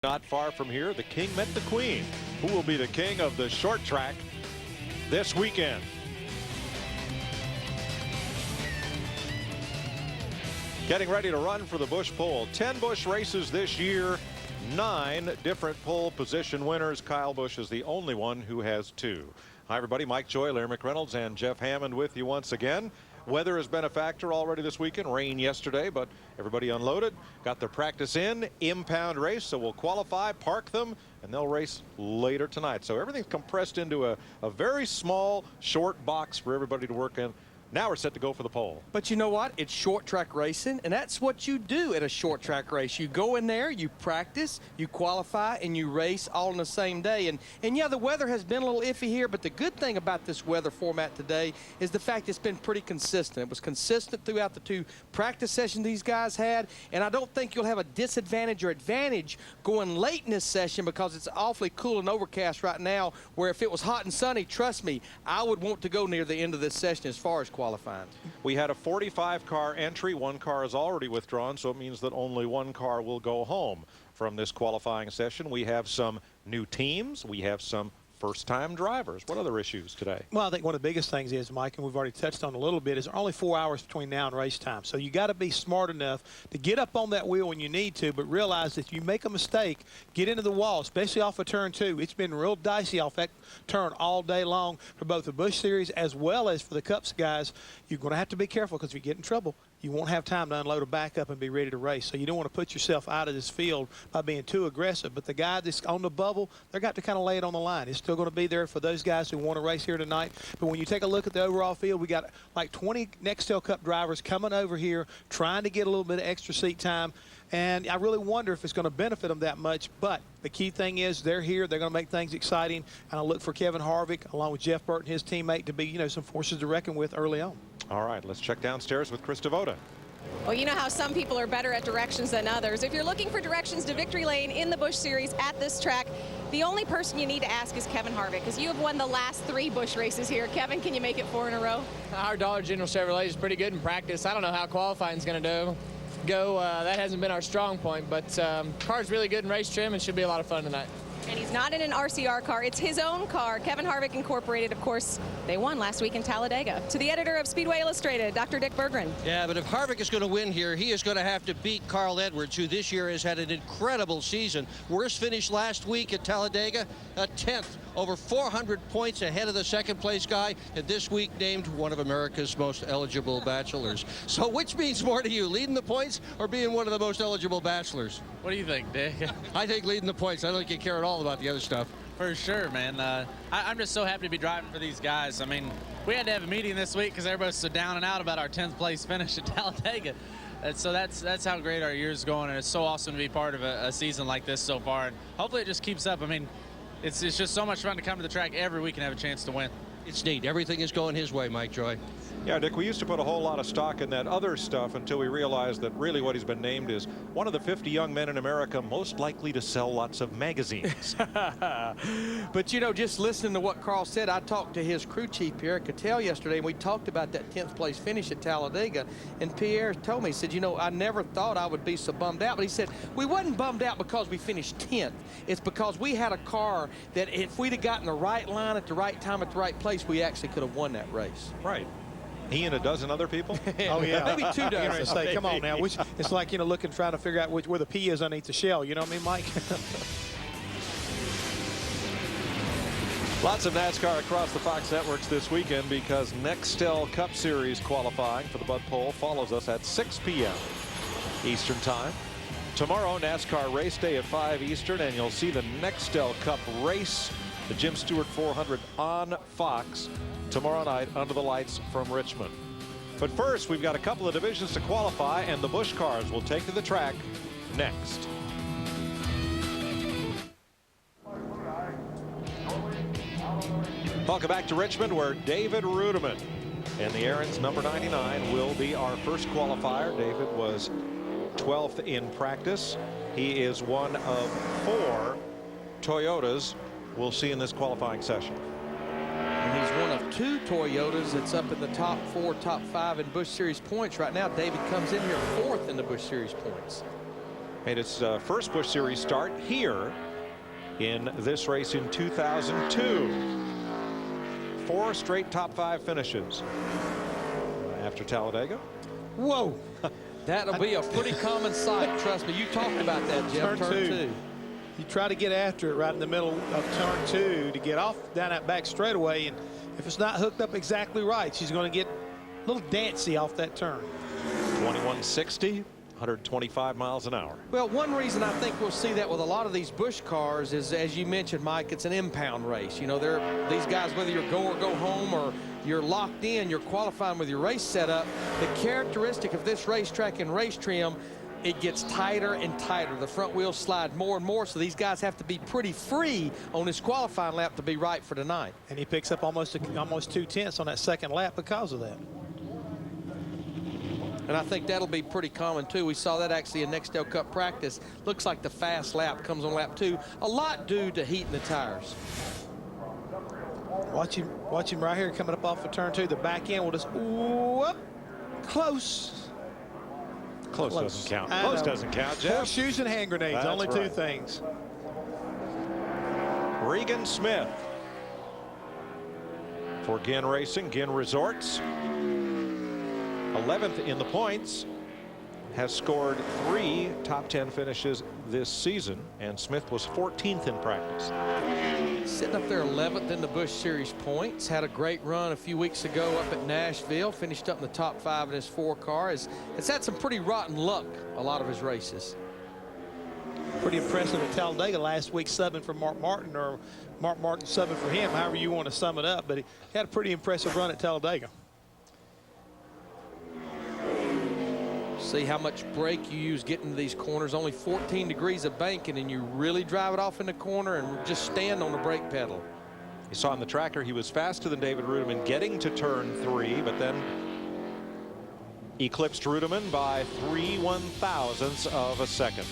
Not far from here, the king met the queen. Who will be the king of the short track this weekend? Getting ready to run for the Busch pole. 10 Busch races this year, 9 different pole position winners. Kyle Busch is the only one who has 2. Hi everybody, Mike Joy, Larry McReynolds, and Jeff Hammond with you once again. Weather has been a factor already this weekend. Rain yesterday, but everybody unloaded, got their practice in. Impound race, so we'll qualify, park them, and they'll race later tonight. So everything's compressed into a very small, short box for everybody to work in. Now we're set to go for the pole. But you know what? It's short track racing, and that's what you do at a short track race. You go in there, you practice, you qualify, and you race all in the same day. And yeah, the weather has been a little iffy here, but the good thing about this weather format today is the fact it's been pretty consistent. It was consistent throughout the 2 practice sessions these guys had, and I don't think you'll have a disadvantage or advantage going late in this session because it's awfully cool and overcast right now, where if it was hot and sunny, trust me, I would want to go near the end of this session as far as qualifying. We had a 45-car entry. 1 car is already withdrawn, so it means that only 1 car will go home from this qualifying session. We have some new teams. We have some first-time drivers. What other issues today? Well, I think one of the biggest things is, Mike, and we've already touched on a little bit, is only 4 hours between now and race time. So you got to be smart enough to get up on that wheel when you need to, but realize that if you make a mistake, get into the wall, especially off of turn 2. It's been real dicey off that turn all day long for both the Busch Series as well as for the Cups guys. You're going to have to be careful because if you get in trouble, you won't have time to unload a backup and be ready to race. So you don't want to put yourself out of this field by being too aggressive. But the guy that's on the bubble, they're got to kind of lay it on the line. It's still going to be there for those guys who want to race here tonight. But when you take a look at the overall field, we got like 20 Nextel Cup drivers coming over here trying to get a little bit of extra seat time. And I really wonder if it's going to benefit them that much. But the key thing is they're here. They're going to make things exciting. And I look for Kevin Harvick, along with Jeff Burton, his teammate, to be, you know, some forces to reckon with early on. All right, let's check downstairs with Chris Devoda. Well, you know how some people are better at directions than others. If you're looking for directions to victory lane in the Busch Series at this track, the only person you need to ask is Kevin Harvick, because you have won the last 3 Busch races here. Kevin, can you make it 4 in a row? Our Dollar General Chevrolet is pretty good in practice. I don't know how qualifying is going to go. That hasn't been our strong point, but car's really good in race trim and should be a lot of fun tonight. And he's not in an RCR car. It's his own car. Kevin Harvick Incorporated, of course, they won last week in Talladega. To the editor of Speedway Illustrated, Dr. Dick Berggren. Yeah, but if Harvick is going to win here, he is going to have to beat Carl Edwards, who this year has had an incredible season. Worst finish last week at Talladega, a 10th, over 400 points ahead of the second-place guy, and this week named one of America's most eligible bachelors. So which means more to you, leading the points or being one of the most eligible bachelors? What do you think, Dick? I think leading the points. I don't think you care at all about the other stuff. For sure, man. I'm just so happy to be driving for these guys. I mean, we had to have a meeting this week because everybody's so down and out about our 10th place finish at Talladega. And so that's how great our year's going, and it's so awesome to be part of a season like this so far. And hopefully it just keeps up. I mean, it's just so much fun to come to the track every week and have a chance to win. It's neat. Everything is going his way, Mike Joy. Yeah, Dick, we used to put a whole lot of stock in that other stuff until we realized that really what he's been named is one of the 50 young men in America most likely to sell lots of magazines. But, you know, just listening to what Carl said, I talked to his crew chief, Pierre Cattell, yesterday, and we talked about that 10th place finish at Talladega. And Pierre told me, he said, you know, I never thought I would be so bummed out. But he said, we wasn't bummed out because we finished 10th. It's because we had a car that if we'd have gotten the right line at the right time at the right place, we actually could have won that race. Right. He and a dozen other people? Oh, yeah. Maybe 2 dozen. Say, come on now. It's like, you know, trying to figure out where the P is underneath the shell. You know what I mean, Mike? Lots of NASCAR across the Fox networks this weekend because Nextel Cup Series qualifying for the Bud Pole follows us at 6 p.m. Eastern Time. Tomorrow, NASCAR race day at 5 Eastern, and you'll see the Nextel Cup race, the Jim Stewart 400 on Fox tomorrow night under the lights from Richmond. But first, we've got a couple of divisions to qualify, and the Busch cars will take to the track next. Welcome back to Richmond, where David Rudiman in the Aaron's number 99 will be our first qualifier. David was 12th in practice. He is one of 4 Toyotas we'll see in this qualifying session. And he's one of 2 Toyotas that's up in the top 4, top 5 in Busch Series points right now. David comes in here 4th in the Busch Series points. Made his first Busch Series start here in this race in 2002. 4 straight top 5 finishes after Talladega. Whoa. That'll be a pretty common sight. Trust me. You talked about that, Jeff. Turn two. You try to get after it right in the middle of turn 2 to get off down that back straightaway, and if it's not hooked up exactly right, she's going to get a little dancy off that turn. 2160. 125 miles an hour. Well, one reason I think we'll see that with a lot of these Busch cars is, as you mentioned, Mike, it's an impound race. You know, these guys, whether you're go or go home or you're locked in, you're qualifying with your race setup. The characteristic of this racetrack and race trim, it gets tighter and tighter. The front wheels slide more and more, so these guys have to be pretty free on this qualifying lap to be right for tonight. And he picks up almost 2 tenths on that second lap because of that. And I think that'll be pretty common, too. We saw that actually in Nextel Cup practice. Looks like the fast lap comes on lap 2. A lot due to heating the tires. Watch him right here coming up off of turn 2. The back end will just, whoop, close. Close doesn't count. Close doesn't count, Jeff. Horseshoes and hand grenades, That's only right. 2 things. Regan Smith for Ginn Racing, Ginn Resorts. 11th in the points, has scored 3 top 10 finishes this season, and Smith was 14th in practice. Sitting up there 11th in the Busch Series points. Had a great run a few weeks ago up at Nashville. Finished up in the top 5 in his 4 car. It's had some pretty rotten luck a lot of his races. Pretty impressive at Talladega last week, subbing for Mark Martin, or Mark Martin subbing for him, however you want to sum it up. But he had a pretty impressive run at Talladega. See how much brake you use getting to these corners. Only 14 degrees of banking, and you really drive it off in the corner and just stand on the brake pedal. You saw on the tracker he was faster than David Rudiman getting to turn 3, but then eclipsed Rudiman by 3/1000ths of a second.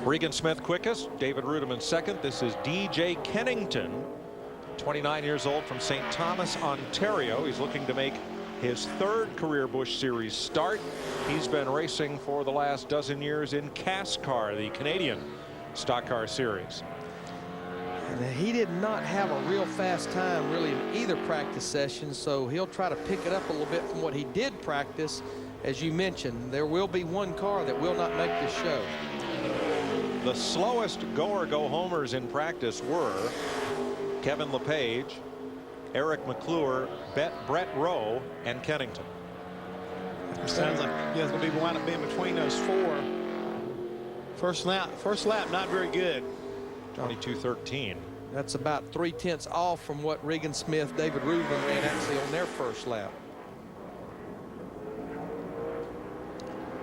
Regan Smith quickest, David Rudiman second. This is DJ Kennington, 29 years old, from St. Thomas, Ontario. He's looking to make his 3rd career Busch Series start. He's been racing for the last dozen years in NASCAR, the Canadian Stock Car Series. And he did not have a real fast time really in either practice session, so he'll try to pick it up a little bit from what he did practice. As you mentioned, there will be one car that will not make the show. The slowest go-homers in practice were Kevin LePage, Eric McClure, Brett Rowe, and Kennington. Sounds like it's going to be wind up being between those 4. First lap, not very good. 22:13. That's about 3 tenths off from what Regan Smith, David Rudiman ran actually on their first lap.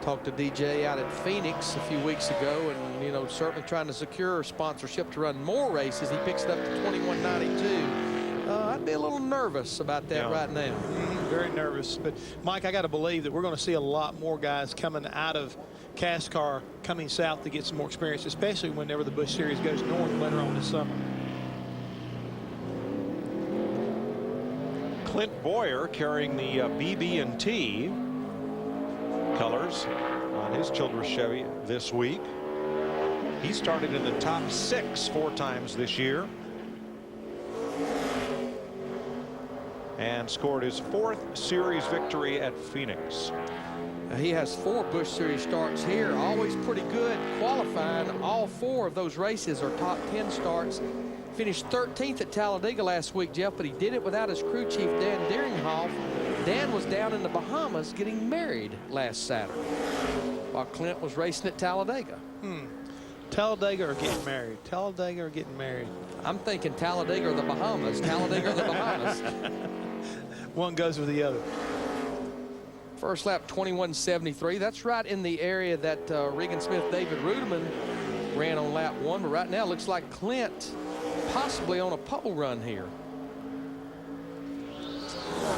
Talked to DJ out at Phoenix a few weeks ago, and you know, certainly trying to secure sponsorship to run more races. He picks it up to 21.92. I'd be a little nervous about that right now. Very nervous. But Mike, I got to believe that we're going to see a lot more guys coming out of NASCAR coming south to get some more experience, especially whenever the Busch Series goes north later on this summer. Clint Boyer carrying the BB&T colors on his Childress Chevy this week. He started in the top 6 4 times this year and scored his 4th series victory at Phoenix. He has 4 Busch Series starts here, always pretty good qualifying. All 4 of those races are top 10 starts. Finished 13th at Talladega last week, Jeff, but he did it without his crew chief, Dan Deringhoff. Dan was down in the Bahamas getting married last Saturday while Clint was racing at Talladega. Talladega or getting married? Talladega or getting married? I'm thinking Talladega or the Bahamas. Talladega or the Bahamas. One goes with the other. First lap 21.73. That's right in the area that Regan Smith, David Rudiman ran on lap 1. But right now it looks like Clint possibly on a pole run here.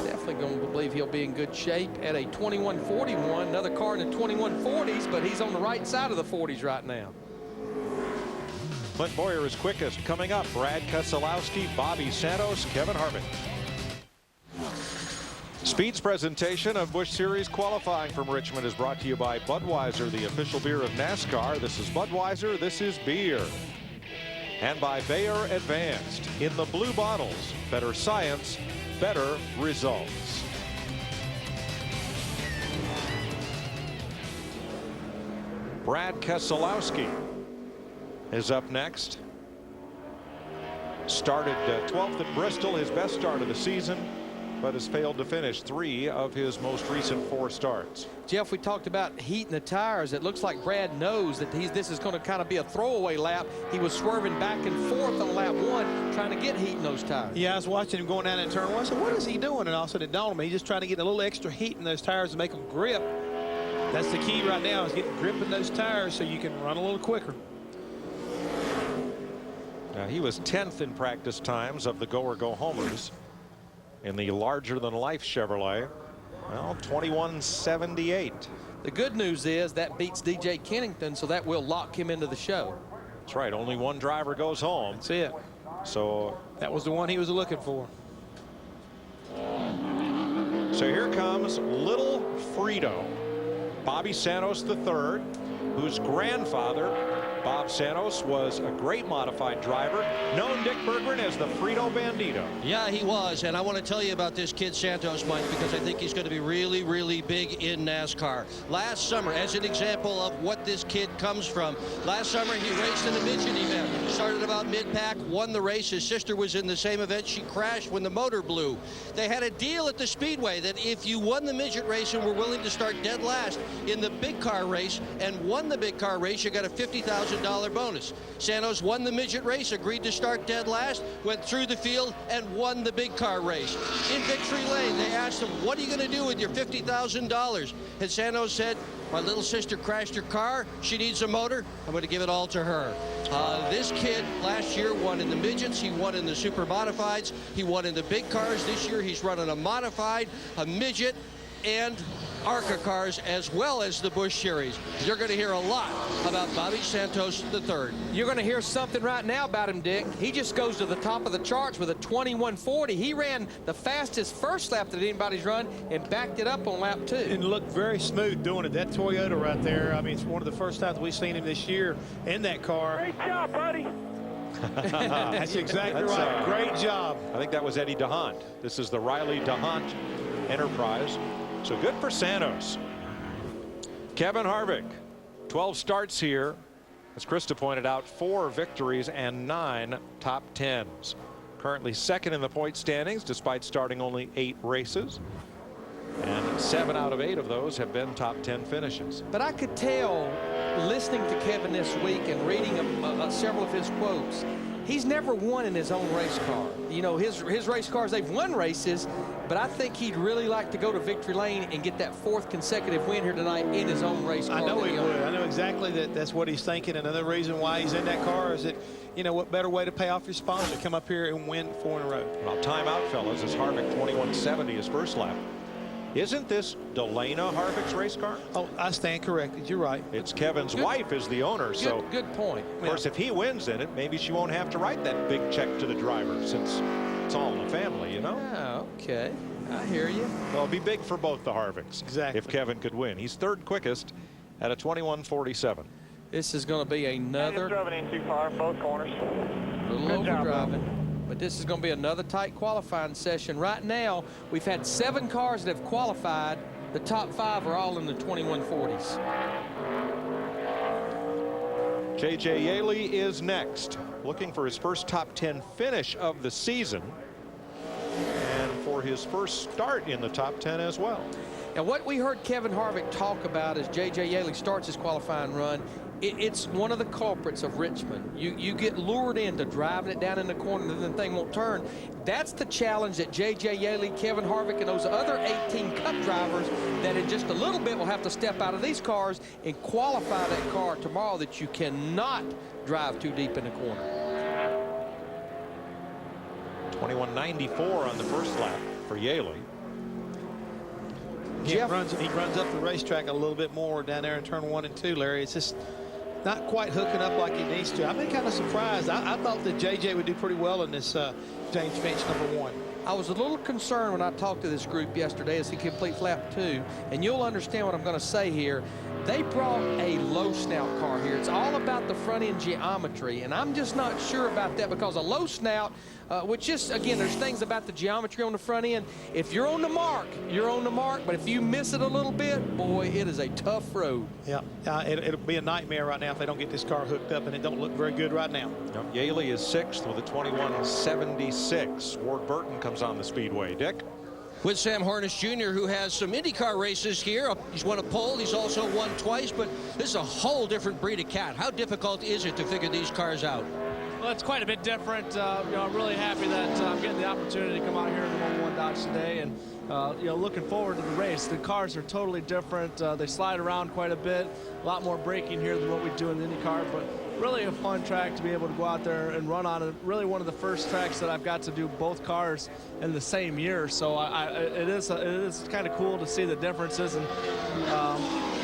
Definitely going to believe he'll be in good shape at a 21.41. Another car in the 21.40s, but he's on the right side of the 40s right now. Clint Boyer is quickest. Coming up, Brad Keselowski, Bobby Santos, Kevin Harvick. Speed's presentation of Busch Series qualifying from Richmond is brought to you by Budweiser, the official beer of NASCAR. This is Budweiser, this is beer. And by Bayer Advanced. In the blue bottles, better science, better results. Brad Keselowski is up next. Started 12th at Bristol, his best start of the season, but has failed to finish 3 of his most recent 4 starts. Jeff, we talked about heating the tires. It looks like Brad knows that this is going to kind of be a throwaway lap. He was swerving back and forth on lap 1, trying to get heat in those tires. Yeah, I was watching him going down that turn 1. I said, what is he doing? And all of a sudden it dawned on me. He's just trying to get a little extra heat in those tires to make them grip. That's the key right now, is getting grip in those tires so you can run a little quicker. Now, he was 10th in practice times of the go-or-go-homers in the larger-than-life Chevrolet. Well, 21.78. The good news is that beats DJ Kennington, so that will lock him into the show. That's right. Only one driver goes home. That's it. So that was the one he was looking for. So here comes little Frito, Bobby Santos III, whose grandfather, Bob Santos, was a great modified driver, known Dick Berggren as the Frito Bandito. Yeah, he was, and I want to tell you about this kid Santos, Mike, because I think he's going to be really, really big in NASCAR. Last summer, as an example of what this kid comes from, last summer he raced in a midget event. Started about mid-pack, won the race. His sister was in the same event. She crashed when the motor blew. They had a deal at the Speedway that if you won the midget race and were willing to start dead last in the big car race and won the big car race, you got a $50,000 bonus. Santos won the midget race, agreed to start dead last, went through the field and won the big car race. In victory lane, they asked him, what are you going to do with your $50,000? And Santos said, my little sister crashed her car. She needs a motor. I'm going to give it all to her. This kid last year won in the midgets. He won in the super modifieds. He won in the big cars. This year he's running a modified, a midget, and ARCA cars, as well as the Busch Series. You're going to hear a lot about Bobby Santos III. You're going to hear something right now about him, Dick. He just goes to the top of the charts with a 21.40. He ran the fastest first lap that anybody's run and backed it up on lap 2. And looked very smooth doing it. That Toyota right there, I mean, it's one of the first times we've seen him this year in that car. Great job, buddy. That's exactly right. Great job. I think that was Eddie DeHaan. This is the Riley DeHaan Enterprise. So good for Santos. Kevin Harvick, 12 starts here. As Krista pointed out, 4 victories and 9 top 10s. Currently second in the point standings despite starting only 8 races. And 7 out of 8 of those have been top 10 finishes. But I could tell, listening to Kevin this week and reading several of his quotes, he's never won in his own race car. You know, his race cars, they've won races, but I think he'd really like to go to victory lane and get that 4th consecutive win here tonight in his own race car. I know he would. I know exactly that's what he's thinking. Another reason why he's in that car is that, you know, what better way to pay off your sponsor? Come up here and win 4 in a row. Well, timeout, fellas, as Harvick 21.70 his first lap. Isn't this Delana Harvick's race car? Oh, I stand corrected. You're right. It's Kevin's wife is the owner. So good point. Of course, if he wins in it, maybe she won't have to write that big check to the driver since it's all in the family, you know? Oh, okay. I hear you. Well, it'd be big for both the Harvicks. Exactly. If Kevin could win. He's 3rd quickest at a 21.47. This is going to be another Driving in too far, both corners. little Good job, overdriving. But this is going to be another tight qualifying session. Right now, we've had 7 cars that have qualified. The top 5 are all in the 21.40s. J.J. Yaley is next, looking for his first top 10 finish of the season and for his first start in the top 10 as well. Now, what we heard Kevin Harvick talk about as J.J. Yaley starts his qualifying run, it's one of the culprits of Richmond. You get lured into driving it down in the corner and the thing won't turn. That's the challenge that J.J. Yaley, Kevin Harvick, and those other 18 Cup drivers that in just a little bit will have to step out of these cars and qualify that car tomorrow, that you cannot drive too deep in the corner. 21.94 on the first lap for Yaley. He runs up the racetrack a little bit more down there in turn 1 and 2, Larry. It's just not quite hooking up like he needs to. I've been kind of surprised. I thought that JJ would do pretty well in this James Finch #1. I was a little concerned when I talked to this group yesterday as he completes lap 2, and you'll understand what I'm going to say here. They brought a low snout car here. It's all about the front end geometry, and I'm just not sure about that because a low snout, which is, again, there's things about the geometry on the front end. If you're on the mark, you're on the mark, but if you miss it a little bit, boy, it is a tough road. Yeah, it'll be a nightmare right now if they don't get this car hooked up, and it don't look very good right now. Yep, Yaley is 6th with a 21.76. Ward Burton comes on the speedway. Dick? With Sam Hornish Jr., who has some IndyCar races here. He's won a pole. He's also won twice, but this is a whole different breed of cat. How difficult is it to figure these cars out? Well, it's quite a bit different. I'm really happy that I'm getting the opportunity to come out here in the 1-1 Dodge today, and looking forward to the race. The cars are totally different. They slide around quite a bit. A lot more braking here than what we do in the IndyCar, but really a fun track to be able to go out there and run on. And really one of the first tracks that I've got to do both cars in the same year. So it is kind of cool to see the differences, and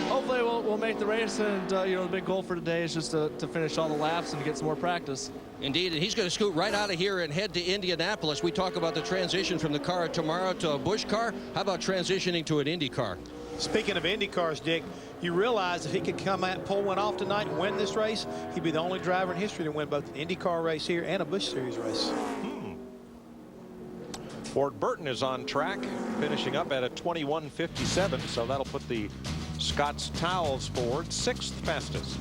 hopefully we'll make the race. And the big goal for today is just to finish all the laps and get some more practice. Indeed, and he's going to scoot right out of here and head to Indianapolis. We talk about the transition from the car tomorrow to a Busch car. How about transitioning to an Indy car? Speaking of Indy cars, Dick, you realize if he could come out, pull one off tonight and win this race, he'd be the only driver in history to win both an IndyCar race here and a Busch Series race. Ward Burton is on track, finishing up at a 21.57, so that'll put the Scott's Towels Ford 6th fastest.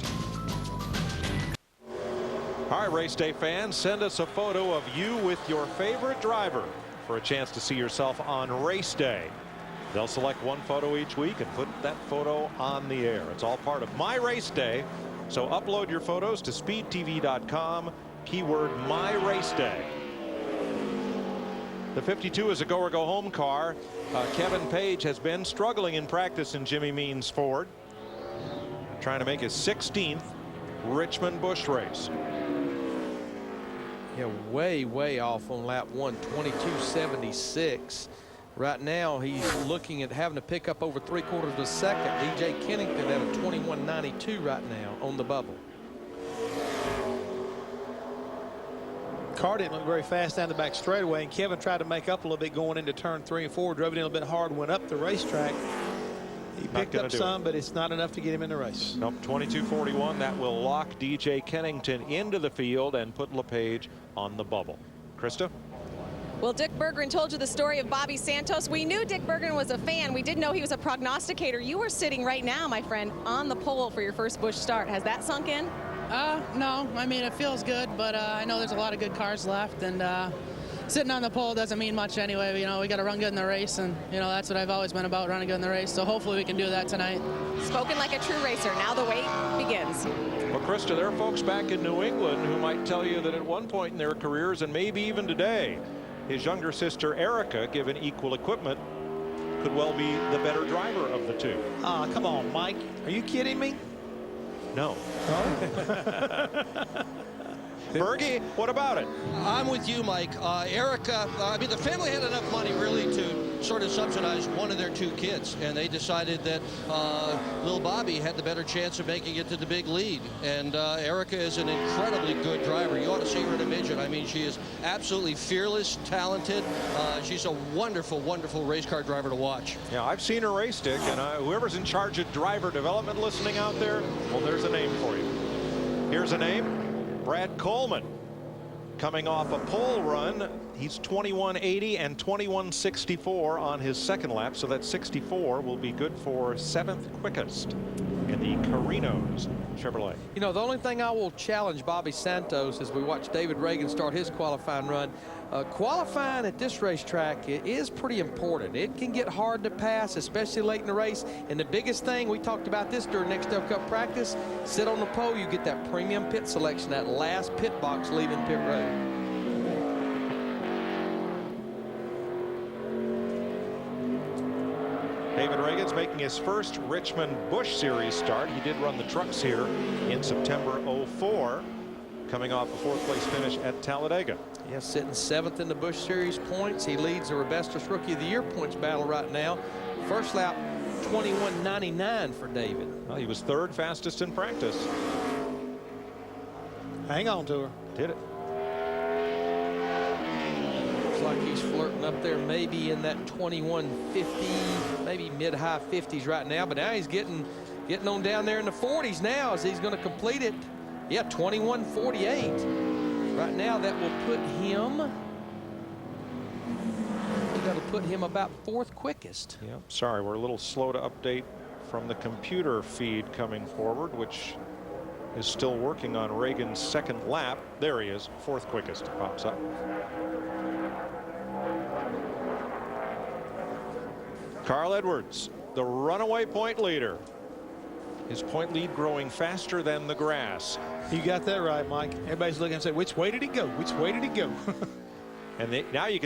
All right, race day fans, send us a photo of you with your favorite driver for a chance to see yourself on race day. They'll select one photo each week and put that photo on the air. It's all part of My Race Day. So upload your photos to speedtv.com, keyword My Race Day. The 52 is a go or go home car. Kevin Page has been struggling in practice in Jimmy Means Ford, trying to make his 16th Richmond Busch race. Yeah, way off on lap 1, 22.76. Right now, he's looking at having to pick up over 3/4 of a second. DJ Kennington at a 21.92 right now on the bubble. Car didn't look very fast down the back straightaway, and Kevin tried to make up a little bit going into turn 3 and 4, drove it in a bit hard, went up the racetrack. He picked up some, but it's not enough to get him in the race. Nope, 22.41. That will lock DJ Kennington into the field and put LePage on the bubble. Krista? Well, Dick Berggren told you the story of Bobby Santos. We knew Dick Berggren was a fan. We didn't know he was a prognosticator. You are sitting right now, my friend, on the pole for your first Busch start. Has that sunk in? No. I mean, it feels good, but I know there's a lot of good cars left, and sitting on the pole doesn't mean much anyway. We got to run good in the race, and that's what I've always been about, running good in the race. So hopefully we can do that tonight. Spoken like a true racer. Now the wait begins. Well, Krista, there are folks back in New England who might tell you that at one point in their careers, and maybe even today, his younger sister Erica, given equal equipment, could well be the better driver of the two. Come on, Mike. Are you kidding me? No. Bergie, what about it? I'm with you, Mike. Erica, I mean, the family had enough money really to sort of subsidize one of their 2 kids, and they decided that little Bobby had the better chance of making it to the big league. And Erica is an incredibly good driver. You ought to see her in a midget. I mean, she is absolutely fearless, talented. She's a wonderful, wonderful race car driver to watch. Yeah, I've seen her race, Dick, and whoever's in charge of driver development listening out there, well, there's a name for you. Here's a name. Brad Coleman, coming off a pole run. He's 21.80 and 21.64 on his second lap, so that 64 will be good for 7th quickest in the Carinos Chevrolet. The only thing I will challenge Bobby Santos as we watch David Reagan start his qualifying run. Qualifying at this racetrack is pretty important. It can get hard to pass, especially late in the race. And the biggest thing, we talked about this during Nextel Cup practice, sit on the pole, you get that premium pit selection, that last pit box leaving pit road. David Reagan's making his first Richmond Busch Series start. He did run the trucks here in September '04. Coming off a 4th place finish at Talladega. Yeah, sitting 7th in the Busch Series points. He leads the Robestos Rookie of the Year points battle right now. First lap, 21.99 for David. Well, he was 3rd fastest in practice. Hang on to her. Did it. Looks like like he's flirting up there maybe in that 21.50, maybe mid-high 50s right now. But now he's getting on down there in the 40s now as he's going to complete it. Yeah, 21.48. Right now that will put him, that'll put him about 4th quickest. Yeah, sorry, we're a little slow to update from the computer feed coming forward, which is still working on Reagan's 2nd lap. There he is, 4th quickest. Pops up. Carl Edwards, the runaway point leader. His point lead growing faster than the grass. You got that right, Mike. Everybody's looking and say, which way did he go? Which way did he go? And now you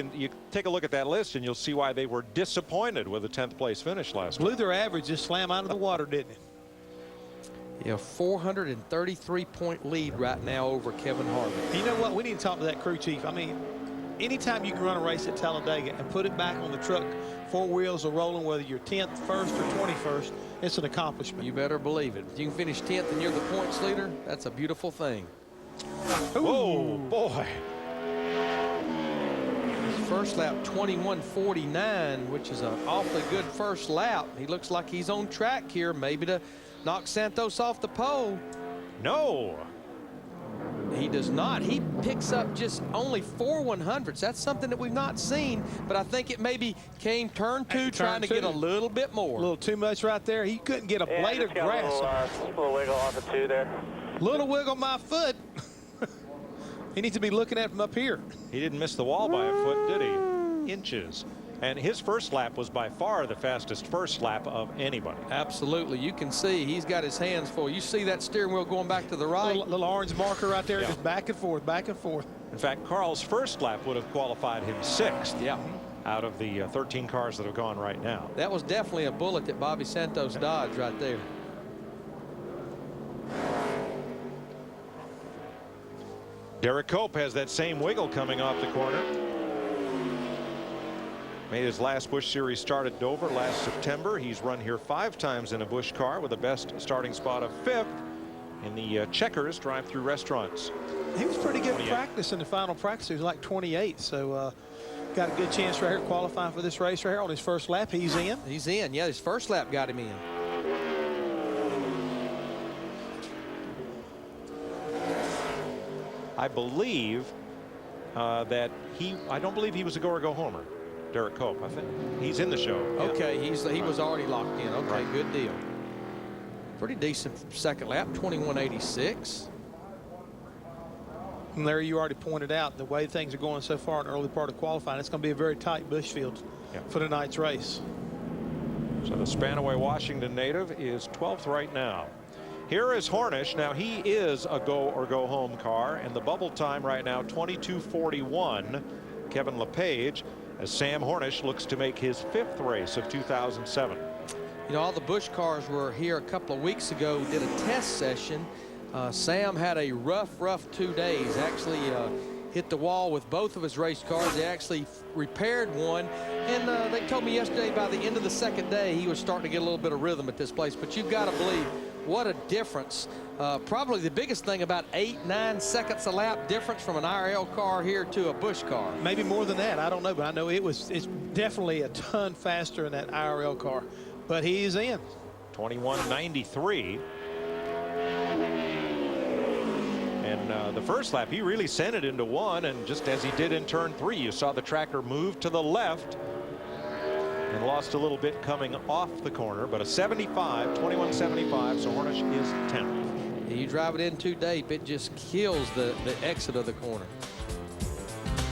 take a look at that list and you'll see why they were disappointed with the 10th place finish last week. Blew their average, just slam out of the water, didn't it? Yeah, 433-point lead right now over Kevin Harvick. You know what? We need to talk to that crew chief. I mean, anytime you can run a race at Talladega and put it back on the truck, 4 wheels are rolling, whether you're 10th, 1st, or 21st, it's an accomplishment. You better believe it. If you can finish 10th and you're the points leader, that's a beautiful thing. Oh, boy. His first lap, 21.49, which is an awfully good first lap. He looks like he's on track here, maybe to knock Santos off the pole. No. He does not. He picks up just only 4 100ths. That's something that we've not seen, but I think it maybe came turn 2 trying to get a little bit more. A little too much right there. He couldn't get a blade of grass. A little wiggle off the 2 there. Little wiggle my foot. He needs to be looking at it from up here. He didn't miss the wall by a foot, did he? Inches. And his first lap was by far the fastest first lap of anybody. Absolutely. You can see he's got his hands full. You see that steering wheel going back to the right. Little orange marker right there, just back and forth, back and forth. In fact, Carl's first lap would have qualified him 6th. Yeah. Out of the 13 cars that have gone right now. That was definitely a bullet that Bobby Santos dodged right there. Derek Cope has that same wiggle coming off the corner. Made his last Busch Series start at Dover last September. He's run here 5 times in a Busch car with a best starting spot of 5th in the Checkers drive-through restaurants. He was pretty good in practice in the final practice. He was like 28, so got a good chance right here qualifying for this race right here on his first lap. He's in. He's in. Yeah, his first lap got him in. I believe that I don't believe he was a go or go homer. Derek Cope, I think he's in the show. Okay, he was already locked in. Okay, good deal. Pretty decent second lap, 21.86. And Larry, you already pointed out the way things are going so far in the early part of qualifying. It's going to be a very tight Busch field for tonight's race. So the Spanaway Washington native is 12th right now. Here is Hornish. Now he is a go or go home car, and the bubble time right now 22:41. Kevin LePage, as Sam Hornish looks to make his 5th race of 2007. You know, all the Busch cars were here a couple of weeks ago, did a test session. Sam had a rough 2 days. Actually hit the wall with both of his race cars. They actually repaired one, and they told me yesterday by the end of the 2nd day he was starting to get a little bit of rhythm at this place. But you've got to believe what a difference. Probably the biggest thing, about 8-9 seconds a lap difference from an IRL car here to a Busch car. Maybe more than that. I don't know, but I know it's definitely a ton faster in that IRL car. But he's in. 21.93. And the first lap, he really sent it into 1, and just as he did in turn 3, you saw the tracker move to the left and lost a little bit coming off the corner, but a 21.75, so Hornish is 10th. You drive it in too deep, it just kills the exit of the corner.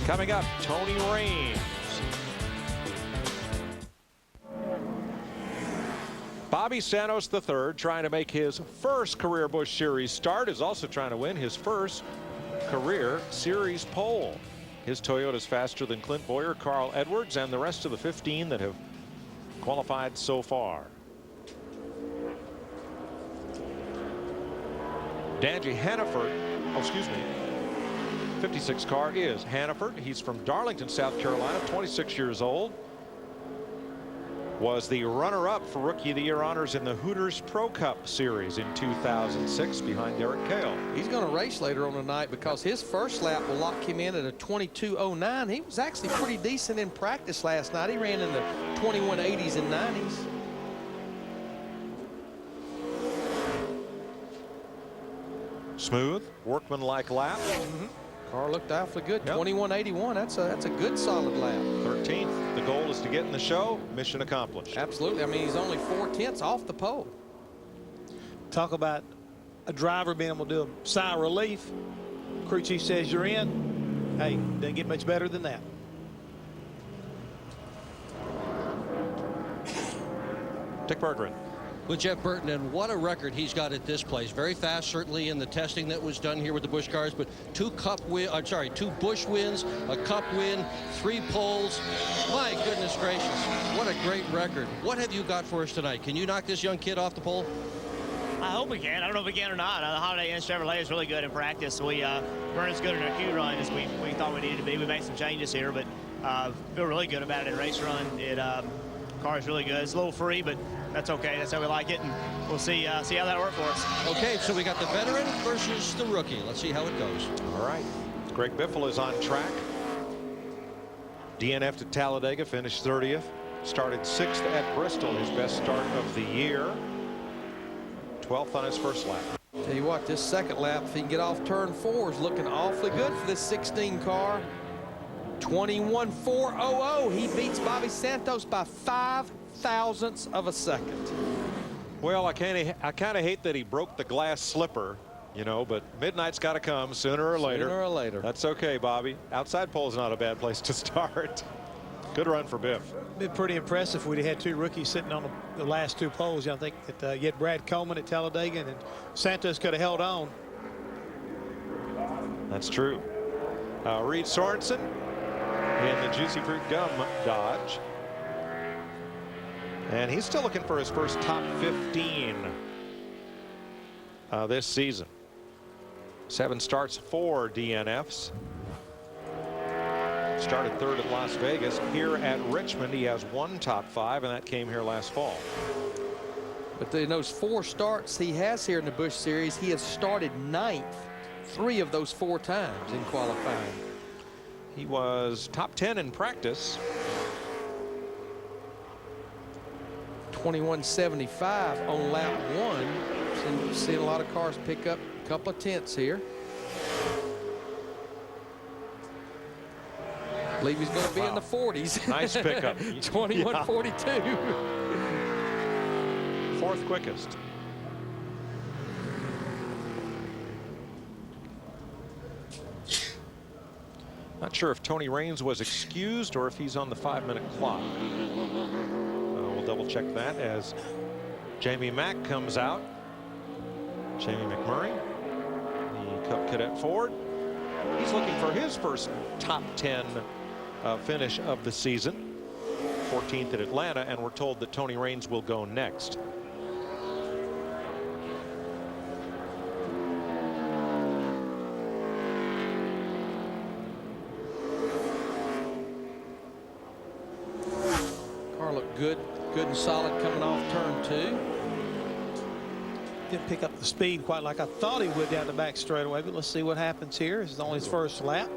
Coming up, Tony Raines. Bobby Santos III, trying to make his first career Busch Series start, is also trying to win his first career series pole. His Toyota's faster than Clint Boyer, Carl Edwards, and the rest of the 15 that have qualified so far. Danji Hannaford, 56 car is Hannaford. He's from Darlington, South Carolina, 26 years old. was the runner-up for Rookie of the Year honors in the Hooters Pro Cup Series in 2006 behind Derek Cale. He's going to race later on tonight because his first lap will lock him in at a 22:09. He was actually pretty decent in practice last night. He ran in the 21:80s and 90s. Smooth, workmanlike lap. Car looked awfully good. Yep. 21:81. That's a good solid lap. 13th. The goal is to get in the show. Mission accomplished. Absolutely. I mean, he's only 4/10 off the pole. Talk about a driver being able to do a sigh of relief. Crew chief says you're in. Hey, doesn't get much better than that. Dick Berggren. With Jeff Burton, and what a record he's got at this place. Very fast, certainly, in the testing that was done here with the Busch cars, but two Busch wins, a Cup win, 3 poles. My goodness gracious, what a great record. What have you got for us tonight? Can you knock this young kid off the pole? I hope we can. I don't know if we can or not. The Holiday Inn Chevrolet is really good in practice. We weren't as good in our Q run as we thought we needed to be. We made some changes here, but feel really good about it in race run. Car is really good. It's a little free, but that's okay. That's how we like it, and we'll see how that works for us. Okay, so we got the veteran versus the rookie. Let's see how it goes. All right. Greg Biffle is on track. DNF to Talladega, finished 30th. Started 6th at Bristol, his best start of the year. 12th on his first lap. Tell you what, this second lap, if he can get off turn 4, is looking awfully good for this 16 car. 21.400. He beats Bobby Santos by 5 thousandths of a second. Well, I kind of hate that he broke the glass slipper, you know, but midnight's got to come sooner or later. Sooner or later. That's okay, Bobby. Outside pole's not a bad place to start. Good run for Biff. Been pretty impressive. We'd have had 2 rookies sitting on the last 2 poles. I think that you had Brad Coleman at Talladega, and Santos could have held on. That's true. Reed Sorensen in the Juicy Fruit Gum Dodge. And he's still looking for his first top 15 this season. 7 starts, 4 DNFs. Started 3rd at Las Vegas. Here at Richmond, he has 1 top 5, and that came here last fall. But in those 4 starts he has here in the Busch Series, he has started 9th 3 of those 4 times in qualifying. He was top 10 in practice. 21.75 on lap 1. Seeing a lot of cars pick up a couple of tenths here. I believe he's going to be in the 40s. Nice pickup. 21.42. 4th quickest. Not sure if Tony Raines was excused or if he's on the 5-minute clock. We'll double check that as Jamie Mack comes out. Jamie McMurray, the Cup Cadet Ford. He's looking for his first top 10 finish of the season. 14th at Atlanta, and we're told that Tony Raines will go next. Car looked good and solid coming off turn 2. Didn't pick up the speed quite like I thought he would down the back straightaway, but let's see what happens here. This is only his first lap.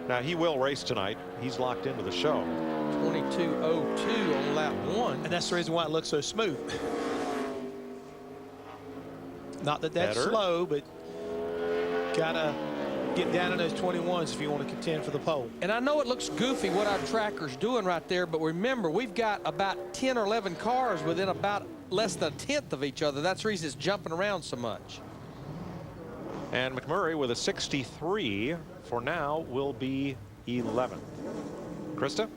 Now he will race tonight. He's locked into the show. 22.02 on lap 1. And that's the reason why it looks so smooth. Not that that's Better. slow, but gotta get down in those 21s if you want to contend for the pole. And I know it looks goofy what our tracker's doing right there, but remember, we've got about 10 or 11 cars within about less than a tenth of each other. That's the reason it's jumping around so much. And McMurray with a 63 for now will be 11th. Krista?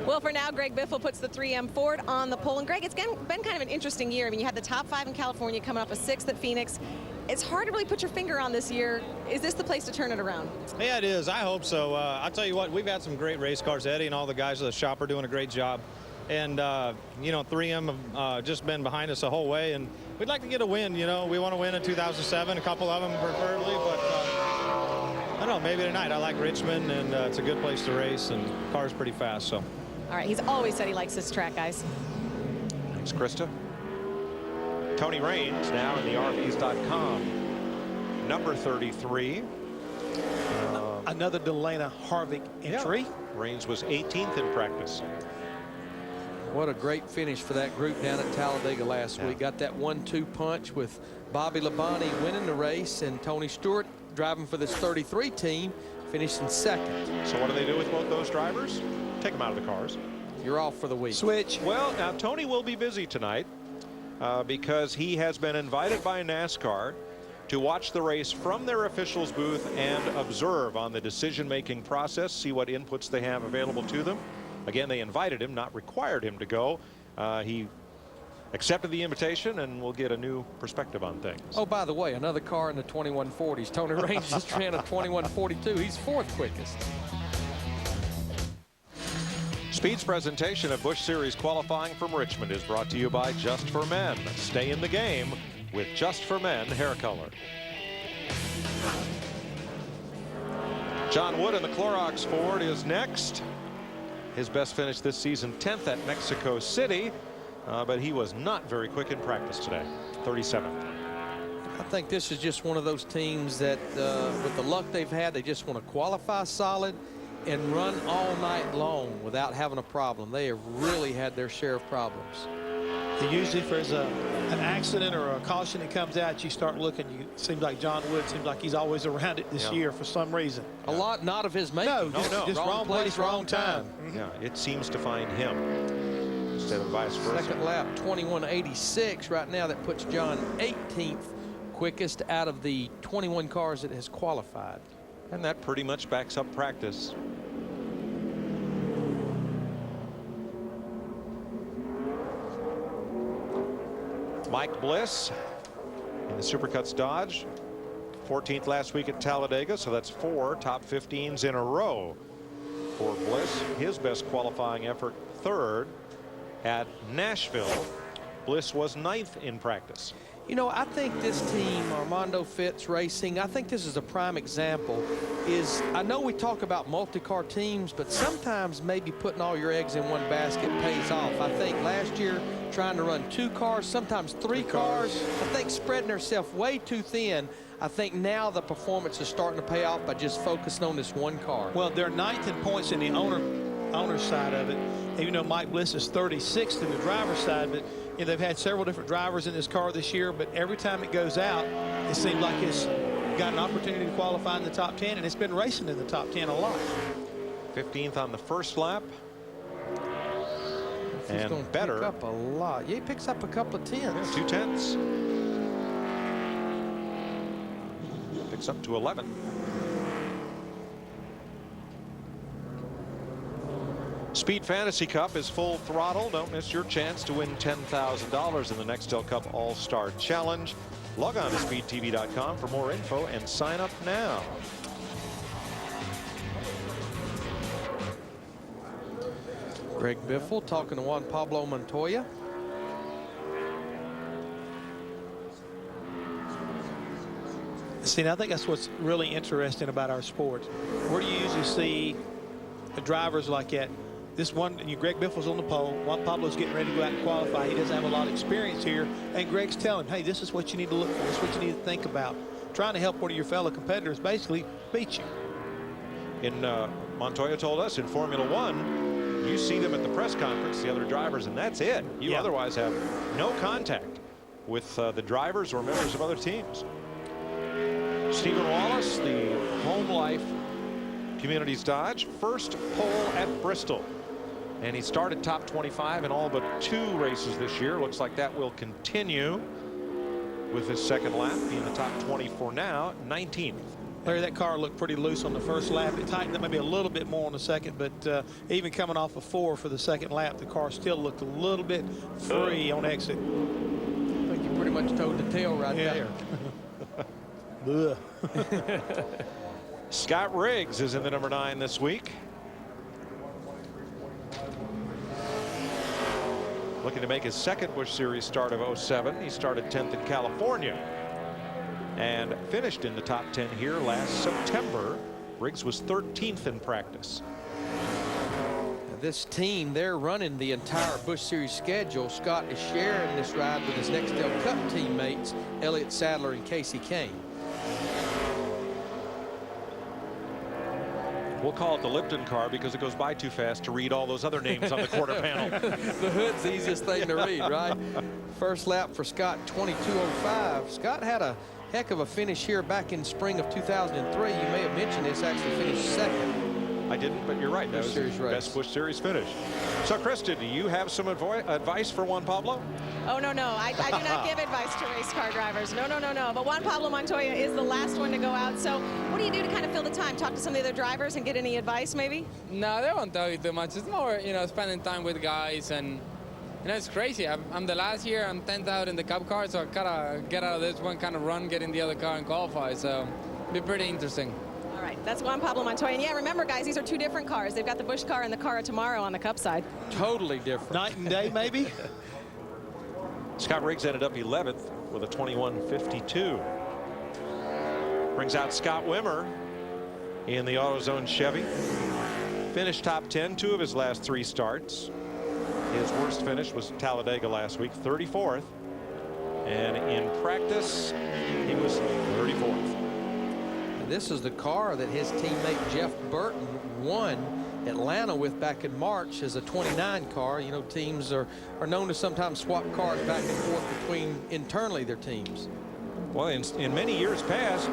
Well, for now, Greg Biffle puts the 3M Ford on the pole. And Greg, it's been kind of an interesting year. I mean, you had the top 5 in California, coming up a 6th at Phoenix. It's hard to really put your finger on this year. Is this the place to turn it around? Yeah, it is. I hope so. I'll tell you what, we've had some great race cars. Eddie and all the guys at the shop are doing a great job. And, you know, 3M have just been behind us the whole way. And we'd like to get a win, you know. We want to win in 2007, a couple of them preferably. But, I don't know, maybe tonight. I like Richmond, and it's a good place to race, and the car's pretty fast. So All right, he's always said he likes this track, guys. Thanks, Krista. Tony Raines now in the RVs.com. Number 33. Another Delana Harvick entry. Yeah. Raines was 18th in practice. What a great finish for that group down at Talladega last week. Got that 1-2 punch with Bobby Labonte winning the race and Tony Stewart driving for this 33 team, finishing second. So what do they do with both those drivers? Take them out of the cars. You're off for the week. Switch. Well, now Tony will be busy tonight because he has been invited by NASCAR to watch the race from their officials booth and observe on the decision-making process, see what inputs they have available to them. Again, they invited him, not required him to go. He accepted the invitation, and we'll get a new perspective on things. Oh, by the way, another car in the 2140s. Tony Raines just ran a 2142. He's fourth quickest. Speed's presentation of Busch Series qualifying from Richmond is brought to you by Just for Men. Stay in the game with Just for Men hair color. John Wood in the Clorox Ford is next. His best finish this season, 10th at Mexico City, but he was not very quick in practice today. 37th. I think this is just one of those teams that, with the luck they've had, they just want to qualify solid and run all night long without having a problem. They have really had their share of problems. Usually if there's an accident or a caution that comes out, you start looking. It seems like John Wood seems like he's always around it this year for some reason. A lot not of his making. No, just wrong place, wrong time. Yeah, it seems to find him instead of vice versa. Second lap, 21.86 right now. That puts John 18th quickest out of the 21 cars that has qualified. And that pretty much backs up practice. Mike Bliss in the Supercuts Dodge, 14th last week at Talladega, so that's 4 top 15s in a row for Bliss. His best qualifying effort, 3rd at Nashville. Bliss was 9th in practice. You know, I think this team, Armando Fitz Racing, I think this is a prime example. I know we talk about multi-car teams, but sometimes maybe putting all your eggs in one basket pays off. I think last year trying to run 2 cars, sometimes 3 cars, I think spreading themselves way too thin. I think now the performance is starting to pay off by just focusing on this one car. Well, they're 9th in points in the owner's side of it, even though Mike Bliss is 36th in the driver's side. But you know, they've had several different drivers in this car this year, but every time it goes out, it seems like it's got an opportunity to qualify in the top 10, and it's been racing in the top 10 a lot. 15th on the first lap. He's and going to better. pick up a lot. Yeah, he picks up a couple of tenths. 2 tenths. Picks up to 11. Speed Fantasy Cup is full throttle. Don't miss your chance to win $10,000 in the Nextel Cup All-Star Challenge. Log on to speedtv.com for more info and sign up now. Greg Biffle talking to Juan Pablo Montoya. See, and I think that's what's really interesting about our sport. Where do you usually see the drivers like that? This one, Greg Biffle's on the pole. Juan Pablo's getting ready to go out and qualify. He doesn't have a lot of experience here. And Greg's telling him, hey, this is what you need to look for. This is what you need to think about. Trying to help one of your fellow competitors basically beat you. Montoya told us in Formula One, you see them at the press conference, the other drivers, and that's it. You otherwise have no contact with the drivers or members of other teams. Stephen Wallace, the Home Life Communities Dodge, first pole at Bristol. And he started top 25 in all but 2 races this year. Looks like that will continue with his second lap, being the top 20 for now, 19th. Larry, that car looked pretty loose on the first lap. It tightened up maybe a little bit more on the second, but even coming off of 4 for the second lap, the car still looked a little bit free on exit. I think you pretty much toed the tail right there. Scott Riggs is in the number 9 this week. Looking to make his second Busch Series start of 07. He started 10th in California and finished in the top 10 here last September. Riggs was 13th in practice. this team, they're running the entire Busch Series schedule. Scott is sharing this ride with his Nextel Cup teammates, Elliott Sadler and Casey Kane. We'll call it the Lipton car because it goes by too fast to read all those other names on the quarter panel. The hood's the easiest thing to read, right? First lap for Scott, 22:05. Scott had a heck of a finish here back in spring of 2003. You may have mentioned this, actually finished second. I didn't, but you're right. That was his best Busch Series finish. So, Krista, do you have some advice for Juan Pablo? Oh, no. I do not give advice to race car drivers. No. But Juan Pablo Montoya is the last one to go out. So what do you do to kind of fill the time? Talk to some of the other drivers and get any advice, maybe? No, they won't tell you too much. It's more, spending time with guys. And, it's crazy. I'm the last year. I'm 10th out in the Cup car. So I gotta get out of this one, kind of run, get in the other car and qualify. So it'll be pretty interesting. All right, that's Juan Pablo Montoya. And yeah, remember, guys, these are two different cars. They've got the Busch car and the car of tomorrow on the Cup side. Totally different. Night and day, maybe? Scott Riggs ended up 11th with a 21:52. Brings out Scott Wimmer in the AutoZone Chevy. Finished top 10 2 of his last 3 starts. His worst finish was Talladega last week, 34th. And in practice, he was 34th. This is the car that his teammate Jeff Burton won Atlanta with back in March as a 29 car. Teams are known to sometimes swap cars back and forth between internally their teams. Well, in many years past,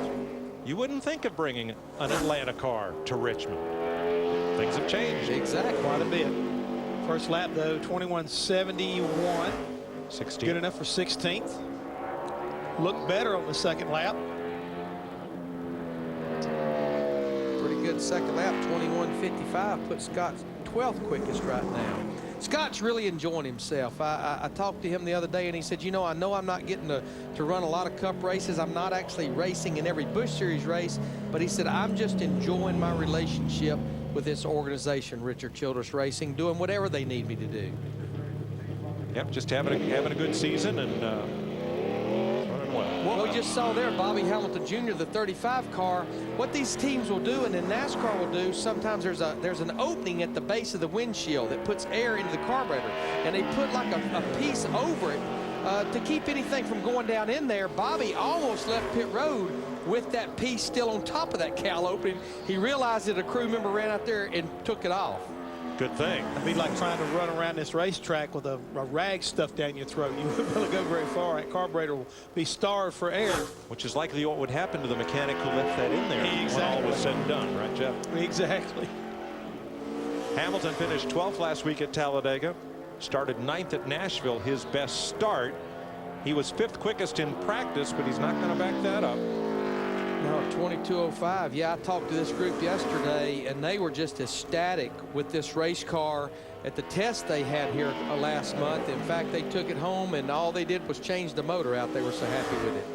you wouldn't think of bringing an Atlanta car to Richmond. Things have changed. Exactly. Quite a bit. First lap, though, 21:71. 16. Good enough for 16th. Looked better on the second lap. Pretty good second lap, 21:55, put Scott's 12th quickest right now. Scott's really enjoying himself. I talked to him the other day and he said, I know I'm not getting to run a lot of Cup races. I'm not actually racing in every Busch Series race, but he said, I'm just enjoying my relationship with this organization, Richard Childress Racing, doing whatever they need me to do. Yep, just having a good season and running well. What we just saw there, Bobby Hamilton Jr., the 35 car, what these teams will do and then NASCAR will do, sometimes there's an opening at the base of the windshield that puts air into the carburetor, and they put like a piece over it to keep anything from going down in there. Bobby almost left pit road with that piece still on top of that cowl opening. He realized that a crew member ran out there and took it off. Good thing. It'd be like trying to run around this racetrack with a rag stuffed down your throat. You wouldn't be able to go very far. That carburetor will be starved for air. Which is likely what would happen to the mechanic who left that in there when all was said and done, right, Jeff? Exactly. Hamilton finished 12th last week at Talladega. Started 9th at Nashville, his best start. He was 5th quickest in practice, but he's not going to back that up. No, 22:05. Yeah, I talked to this group yesterday, and they were just ecstatic with this race car at the test they had here last month. In fact, they took it home, and all they did was change the motor out. They were so happy with it.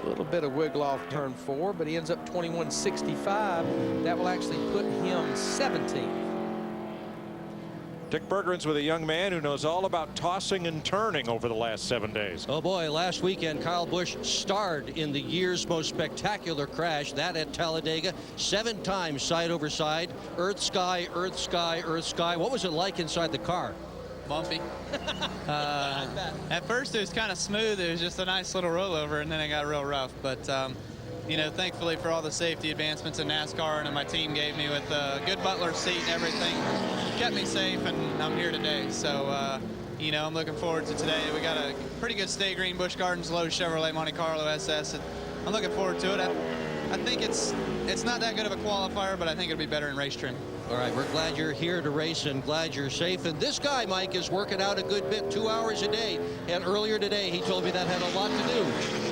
A little bit of wiggle off turn 4, but he ends up 21:65. That will actually put him 17th. Dick Bergeron's with a young man who knows all about tossing and turning over the last 7 days. Oh boy, last weekend Kyle Busch starred in the year's most spectacular crash, that at Talladega. 7 times side over side, earth, sky, earth, sky, earth, sky. What was it like inside the car? Bumpy. At first it was kind of smooth. It was just a nice little rollover, and then it got real rough. But thankfully for all the safety advancements in NASCAR and my team gave me with a good butler seat and everything, kept me safe, and I'm here today. So, I'm looking forward to today. We got a pretty good Stay Green Busch Gardens Lowe's Chevrolet Monte Carlo SS. And I'm looking forward to it. I think it's not that good of a qualifier, but I think it'll be better in race trim. All right, we're glad you're here to race and glad you're safe. And this guy, Mike, is working out a good bit, 2 hours a day. And earlier today, he told me that had a lot to do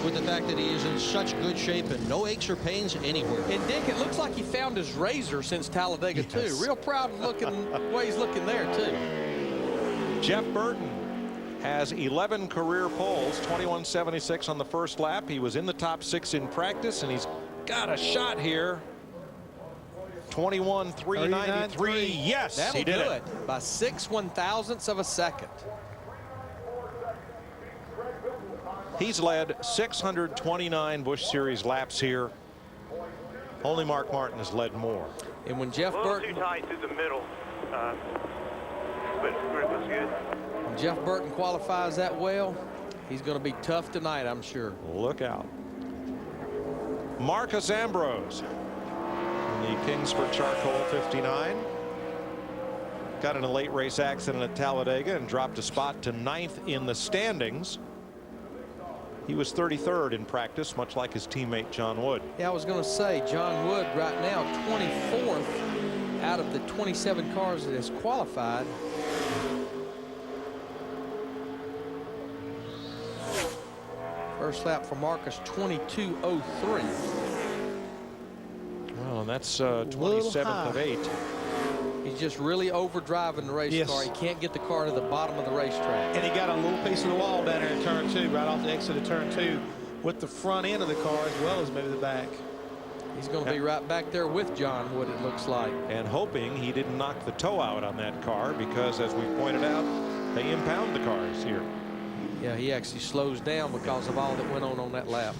with the fact that he is in such good shape and no aches or pains anywhere. And Dick, it looks like he found his razor since Talladega, too. Real proud of the way he's looking there, too. Jeff Burton has 11 career poles, 21:76 on the first lap. He was in the top 6 in practice, and he's got a shot here. 21:393. Yes, that'll he did do it by 6 1/1000ths of a second. He's led 629 Busch Series laps here. Only Mark Martin has led more. And when Jeff a little Burton too tight through the middle, but grip was good. when Jeff Burton qualifies that well, he's going to be tough tonight, I'm sure. Look out. Marcus Ambrose in the Kingsford Charcoal 59. Got in a late race accident at Talladega and dropped a spot to 9th in the standings. He was 33rd in practice, much like his teammate John Wood. Yeah, I was going to say John Wood right now 24th out of the 27 cars that has qualified. First lap for Marcus 22:03. Well, and that's 27th of 8. He's just really overdriving the race car. He can't get the car to the bottom of the racetrack. And he got a little piece of the wall down there in turn 2, right off the exit of turn 2, with the front end of the car as well as maybe the back. He's going to be right back there with John Wood, it looks like. And hoping he didn't knock the toe out on that car, because as we pointed out, they impound the cars here. Yeah, he actually slows down because of all that went on that lap.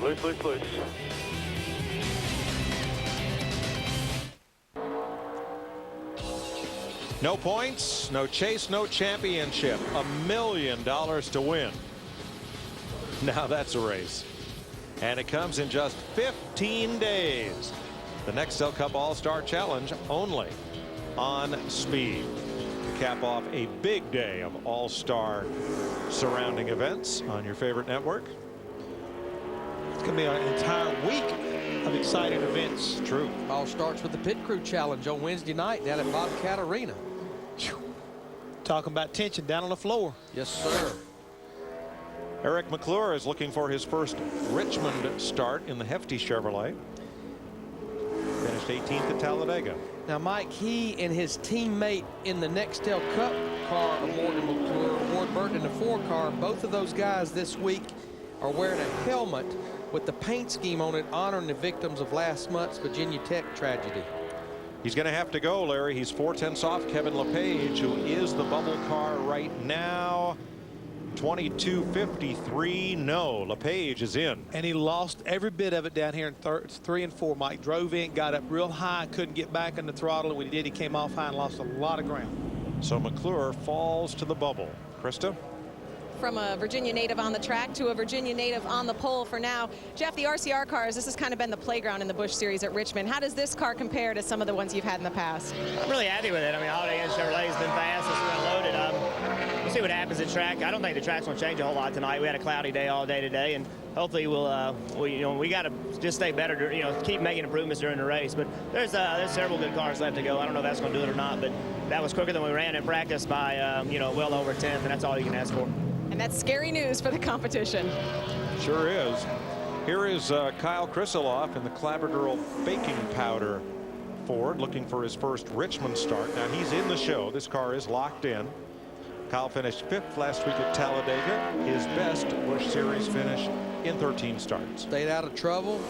Loose, loose, loose. No points, no chase, no championship. $1 million to win. Now that's a race. And it comes in just 15 days. The Nextel Cup All-Star Challenge only on Speed. To cap off a big day of all-star surrounding events on your favorite network. It's going to be an entire week of exciting events. True. All starts with the Pit Crew Challenge on Wednesday night down at Bobcat Arena. Talking about tension down on the floor. Yes, sir. Eric McClure is looking for his first Richmond start in the hefty Chevrolet. Finished 18th at Talladega. Now, Mike, he and his teammate in the Nextel Cup car of Morgan McClure, Ward Burton in the 4 car, both of those guys this week are wearing a helmet with the paint scheme on it honoring the victims of last month's Virginia Tech tragedy. He's going to have to go, Larry. He's 4/10 off Kevin LePage, who is the bubble car right now. 22:53. No, LePage is in. And he lost every bit of it down here in 3 and 4. Mike drove in, got up real high, couldn't get back in the throttle. And when he did, he came off high and lost a lot of ground. So McClure falls to the bubble. Krista? From a Virginia native on the track to a Virginia native on the pole for now. Jeff, the RCR cars, this has kind of been the playground in the Busch Series at Richmond. How does this car compare to some of the ones you've had in the past? I'm really happy with it. I mean, Holiday Inn Chevrolet has been fast. It's been loaded. We'll see what happens at track. I don't think the track's going to change a whole lot tonight. We had a cloudy day all day today, and hopefully we got to just stay better, keep making improvements during the race. But there's several good cars left to go. I don't know if that's going to do it or not, but that was quicker than we ran in practice by well over 10th, and that's all you can ask for. And that's scary news for the competition. Sure is. Here is Kyle Krisiloff in the Clabber Girl baking powder Ford, looking for his first Richmond start. Now he's in the show. This car is locked in. Kyle finished 5th last week at Talladega. His best Busch Series finish in 13 starts. Stayed out of trouble.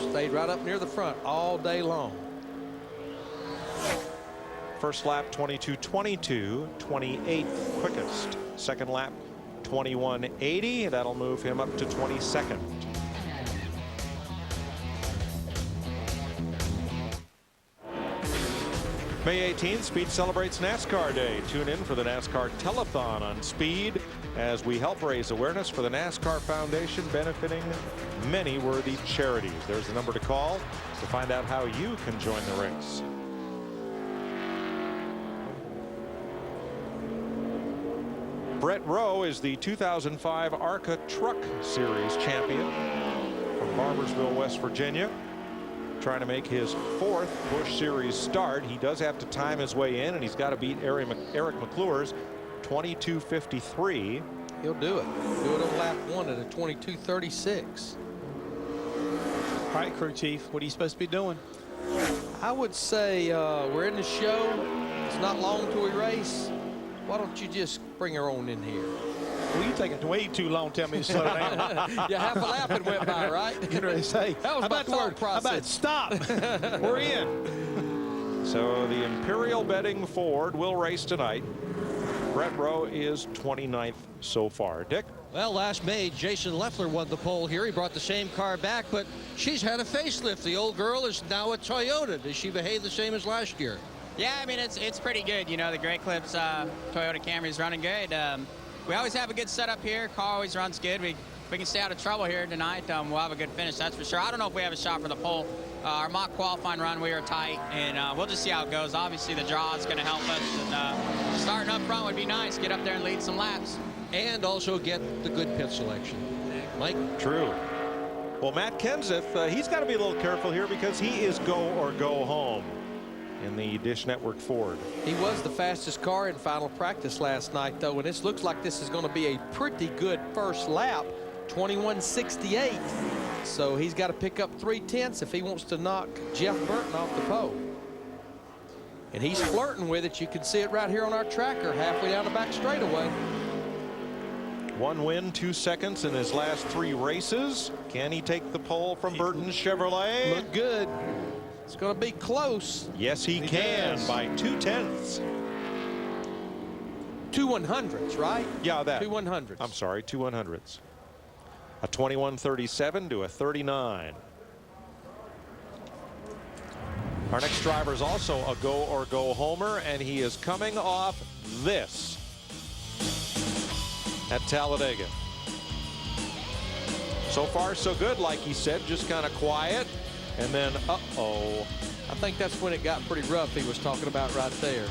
Stayed right up near the front all day long. First lap 22:22, 28th quickest. Second lap 21:80. That'll move him up to 22nd. May 18th, Speed celebrates NASCAR Day. Tune in for the NASCAR Telethon on Speed as we help raise awareness for the NASCAR Foundation, benefiting many worthy charities. There's the number to call to find out how you can join the race. Brett Rowe is the 2005 ARCA Truck Series champion from Barbersville, West Virginia. Trying to make his 4th Busch Series start. He does have to time his way in, and he's got to beat Eric McClure's 22:53. He'll do it. Do it on lap 1 at a 22:36. All right, crew chief, what are you supposed to be doing? I would say we're in the show. It's not long till we race. Why don't you just bring her on in here? Well, you're taking way too long to tell me to slow down. Yeah, half a lap it went by, right? Get ready to say, that was my thought process. How about stop? We're in. So the Imperial Betting Ford will race tonight. Brett Rowe is 29th so far. Dick? Well, last May, Jason Leffler won the pole here. He brought the same car back, but she's had a facelift. The old girl is now a Toyota. Does she behave the same as last year? Yeah, I mean, it's pretty good. You know, the Great Clips Toyota Camry's running good. We always have a good setup here. Car always runs good. We can stay out of trouble here tonight. We'll have a good finish, that's for sure. I don't know if we have a shot for the pole. Our mock qualifying run, we were tight, and we'll just see how it goes. Obviously, the draw is going to help us, and starting up front would be nice. Get up there and lead some laps. And also get the good pit selection. Mike? True. Well, Matt Kenseth, he's got to be a little careful here because he is go or go home in the Dish Network Ford. He was the fastest car in final practice last night, though, and this looks like this is going to be a pretty good first lap, 21.68. So he's got to pick up 3/10 if he wants to knock Jeff Burton off the pole. And he's flirting with it. You can see it right here on our tracker, halfway down the back straightaway. 1 win, 2 seconds in his last 3 races. Can he take the pole from Burton's Chevrolet? Look good. It's going to be close. Yes, he can does. by 2/10. 2 100s, right? Yeah, that. 2 100s. I'm sorry, 2 100s. A 21.37 to a 39. Our next driver is also a go or go homer, and he is coming off this at Talladega. So far, so good, like he said, just kind of quiet. And then, uh-oh. I think that's when it got pretty rough he was talking about right there.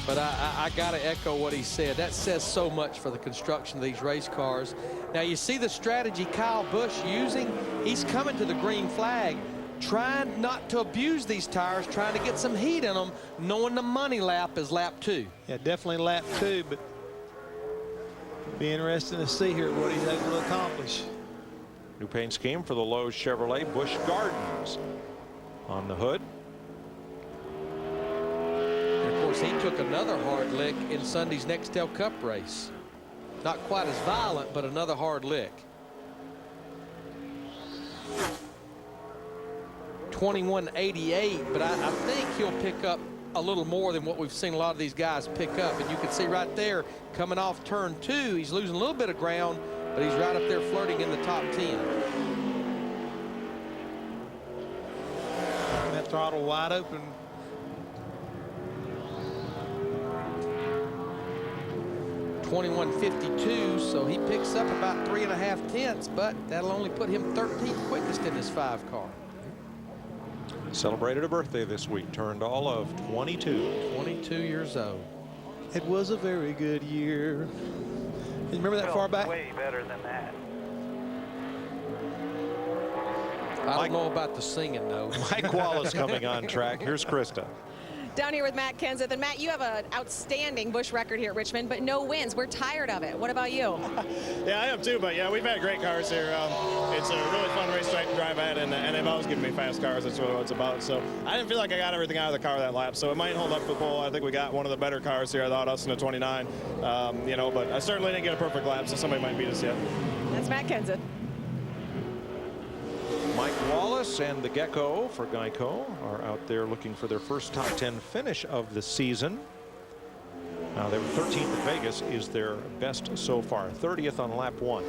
But I got to echo what he said. That says so much for the construction of these race cars. Now, you see the strategy Kyle Busch using? He's coming to the green flag, trying not to abuse these tires, trying to get some heat in them, knowing the money lap is lap 2. Yeah, definitely lap 2, but be interesting to see here what he's able to accomplish. New paint scheme for the Lowe's Chevrolet Busch Gardens on the hood. And of course, he took another hard lick in Sunday's Nextel Cup race. Not quite as violent, but another hard lick. 21.88, but I think he'll pick up a little more than what we've seen a lot of these guys pick up. And you can see right there, coming off turn 2, he's losing a little bit of ground, but he's right up there flirting in the top 10. That throttle wide open. .21.52, so he picks up about 3.5 tenths, but that'll only put him 13th quickest in this 5 car. Celebrated a birthday this week, turned all of 22. 22 years old. It was a very good year. You remember that far back? Way better than that. I don't know about the singing, though. Mike Wallace coming on track. Here's Krista. Down here with Matt Kenseth. And Matt, you have an outstanding Busch record here at Richmond, but no wins. We're tired of it. What about you? Yeah, I am too, but yeah, we've had great cars here. It's a really fun racetrack to drive at, and they've always given me fast cars. That's what it's about. So I didn't feel like I got everything out of the car that lap, so it might hold up for the pole. I think we got one of the better cars here. I thought us in the 29, you know, but I certainly didn't get a perfect lap, so somebody might beat us yet. That's Matt Kenseth. Mike Wallace and the Gecko for Geico are out there looking for their first top 10 finish of the season. Now, they were 13th at Vegas, is their best so far. 30th on lap 1.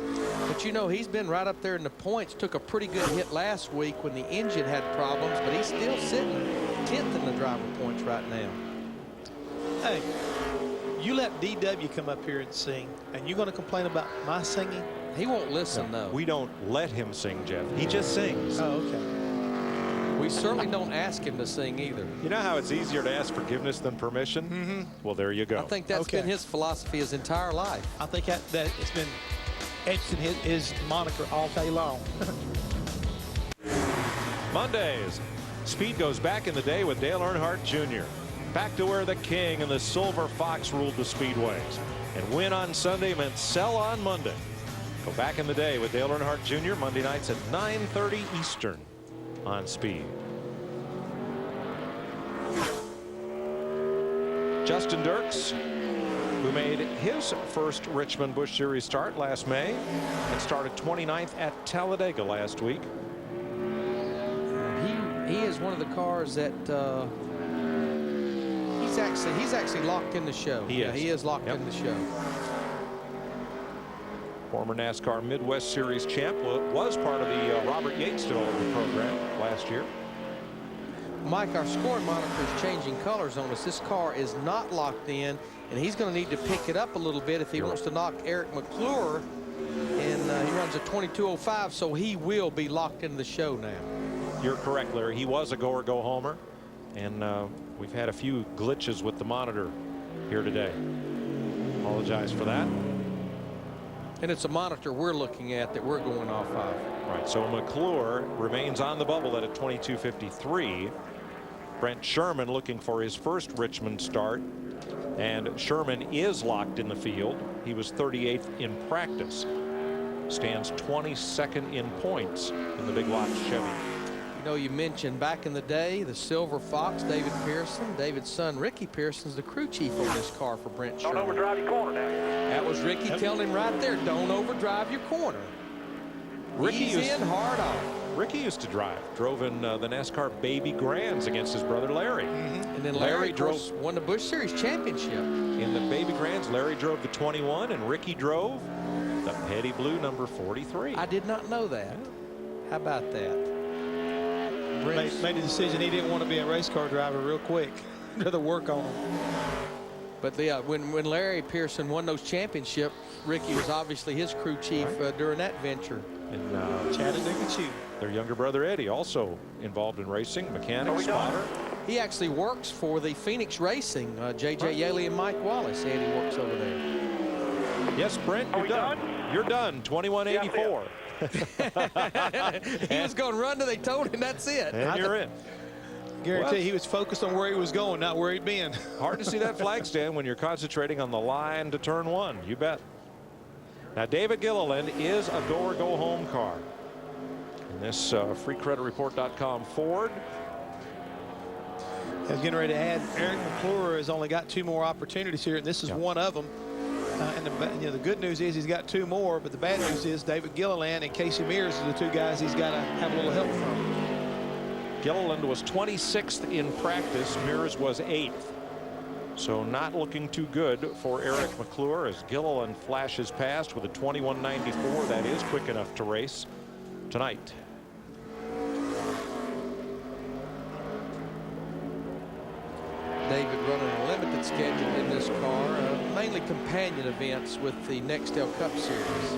But you know, he's been right up there in the points. Took a pretty good hit last week when the engine had problems, but he's still sitting 10th in the driver points right now. Hey, you let DW come up here and sing, and you're going to complain about my singing? He won't listen, though. We don't let him sing, Jeff. He just sings. Oh, okay. We certainly don't ask him to sing either. You know how it's easier to ask forgiveness than permission? Mm-hmm. Well, there you go. I think that's been his philosophy his entire life. I think that it's been etched in his moniker all day long. Mondays, speed goes back in the day with Dale Earnhardt Jr. Back to where the King and the Silver Fox ruled the speedways. And win on Sunday meant sell on Monday. Go back in the day with Dale Earnhardt Jr. Monday nights at 9:30 Eastern on Speed. Justin Dirks, who made his first Richmond Busch Series start last May and started 29th at Talladega last week. He is one of the cars that he's actually locked in the show. He is locked Yep. in the show. Former NASCAR Midwest Series champ, was part of the Robert Yates development program last year. Mike, our scoring monitor is changing colors on us. This car is not locked in, and he's going to need to pick it up a little bit if he wants to knock Eric McClure. And he runs a 22.05, so he will be locked into the show now. You're correct, Larry. He was a go or go homer, and we've had a few glitches with the monitor here today. Apologize for that. And it's a monitor we're looking at that we're going off of. Right, so McClure remains on the bubble at a 22.53. Brent Sherman looking for his first Richmond start, and Sherman is locked in the field. He was 38th in practice. Stands 22nd in points in the Big Lots Chevy. You know, you mentioned back in the day the Silver Fox, David Pearson. David's son Ricky Pearson's the crew chief on this car for Brent Sherman. Don't overdrive your corner now. That was Ricky telling him right there, don't overdrive your corner. Ease in, hard on. Ricky used to drive. Drove in the NASCAR Baby Grands against his brother Larry. And then Larry won the Busch Series championship. In the Baby Grands, Larry drove the 21 and Ricky drove the Petty Blue number 43. I did not know that. How about that? Made a decision he didn't want to be a race car driver real quick. Rather work on him. But when Larry Pearson won those championships, Ricky was obviously his crew chief during that venture. And Chattanooga Chew. Their younger brother Eddie also involved in racing, mechanic, spotter. He actually works for the Phoenix Racing. J.J. Yaley and Mike Wallace. Eddie works over there. Yes, Brent, you're done. You're done. 21.84. He was going to run till they told him that's it. And you're in. Guarantee he was focused on where he was going, not where he'd been. Hard to see that flag stand when you're concentrating on the line to turn one. You bet. Now, David Gilliland is a go or go home car. In this freecreditreport.com Ford. I was getting ready to add, Eric McClure has only got 2 more opportunities here, and this is one of them. And the good news is he's got 2 more, but the bad news is David Gilliland and Casey Mears are the 2 guys he's got to have a little help from. Gilliland was 26th in practice. Mears was 8th. So not looking too good for Eric McClure as Gilliland flashes past with a 21.94. That is quick enough to race tonight. David running a limited schedule in this car, mainly companion events with the Nextel Cup Series.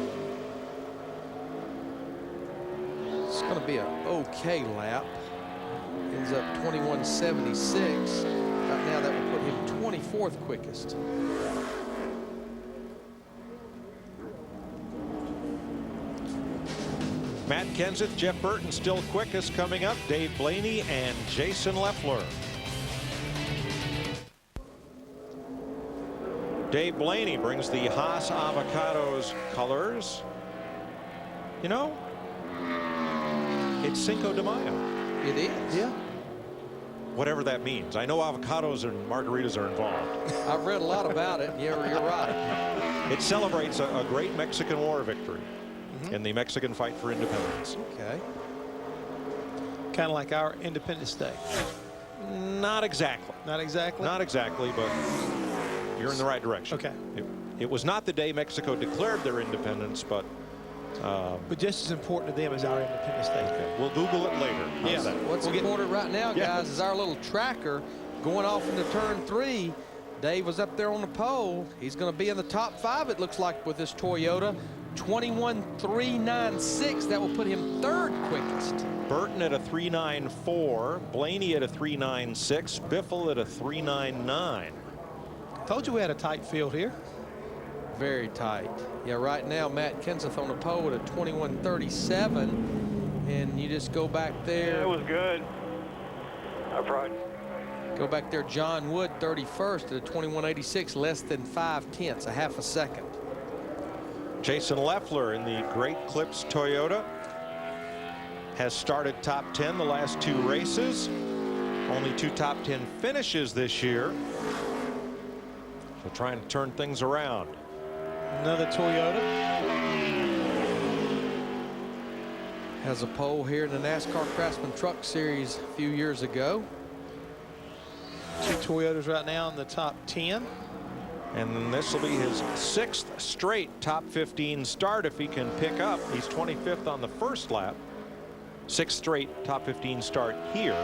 It's going to be an okay lap. Ends up 21.76. Right now that will put him 24th quickest. Matt Kenseth, Jeff Burton still quickest coming up. Dave Blaney and Jason Leffler. Dave Blaney brings the Haas Avocados colors. You know, it's Cinco de Mayo. It is. Yeah. Whatever that means. I know avocados and margaritas are involved. I've read a lot about it. Yeah, you're right. It celebrates a great Mexican War victory in the Mexican fight for independence. Okay. Kind of like our Independence Day. Not exactly. Not exactly? Not exactly, but you're in the right direction. Okay. It was not the day Mexico declared their independence, but just as important to them as our Independence Day. Okay. We'll Google it later. Yeah. What's important right now, guys, is our little tracker going off into turn 3. Dave was up there on the pole. He's going to be in the top 5, it looks like, with this Toyota. 21.396. That will put him 3rd quickest. Burton at a 3.94. Blaney at a 3.96. Biffle at a 3.99. Told you we had a tight field here. Very tight. Yeah, right now Matt Kenseth on the pole at a 21.37, and you just go back there. Yeah, it was good. That's right. Go back there, John Wood 31st at a 21.86, less than 0.5, a half a second. Jason Leffler in the Great Clips Toyota has started top 10 the last 2 races. Only 2 top 10 finishes this year. So trying to turn things around. Another Toyota. Has a pole here in the NASCAR Craftsman Truck Series a few years ago. 2 Toyotas right now in the top 10. And this will be his 6th straight top 15 start if he can pick up. He's 25th on the first lap. 6th straight top 15 start here.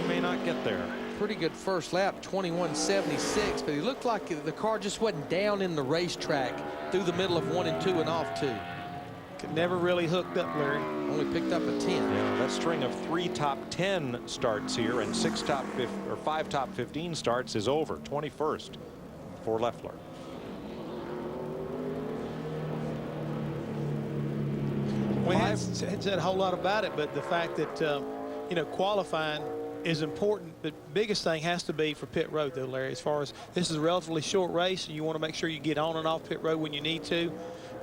He may not get there. Pretty good first lap, 21.76, but he looked like the car just wasn't down in the racetrack through the middle of 1 and 2 and off 2. Could never really hooked up, Larry. Only picked up a 10. Yeah, that string of 3 top 10 starts here and 5 top 15 starts is over. 21st for Leffler. We haven't said a whole lot about it, but the fact that you know, qualifying is important. The biggest thing has to be for pit road, though, Larry. As far as this is a relatively short race, and you want to make sure you get on and off pit road when you need to.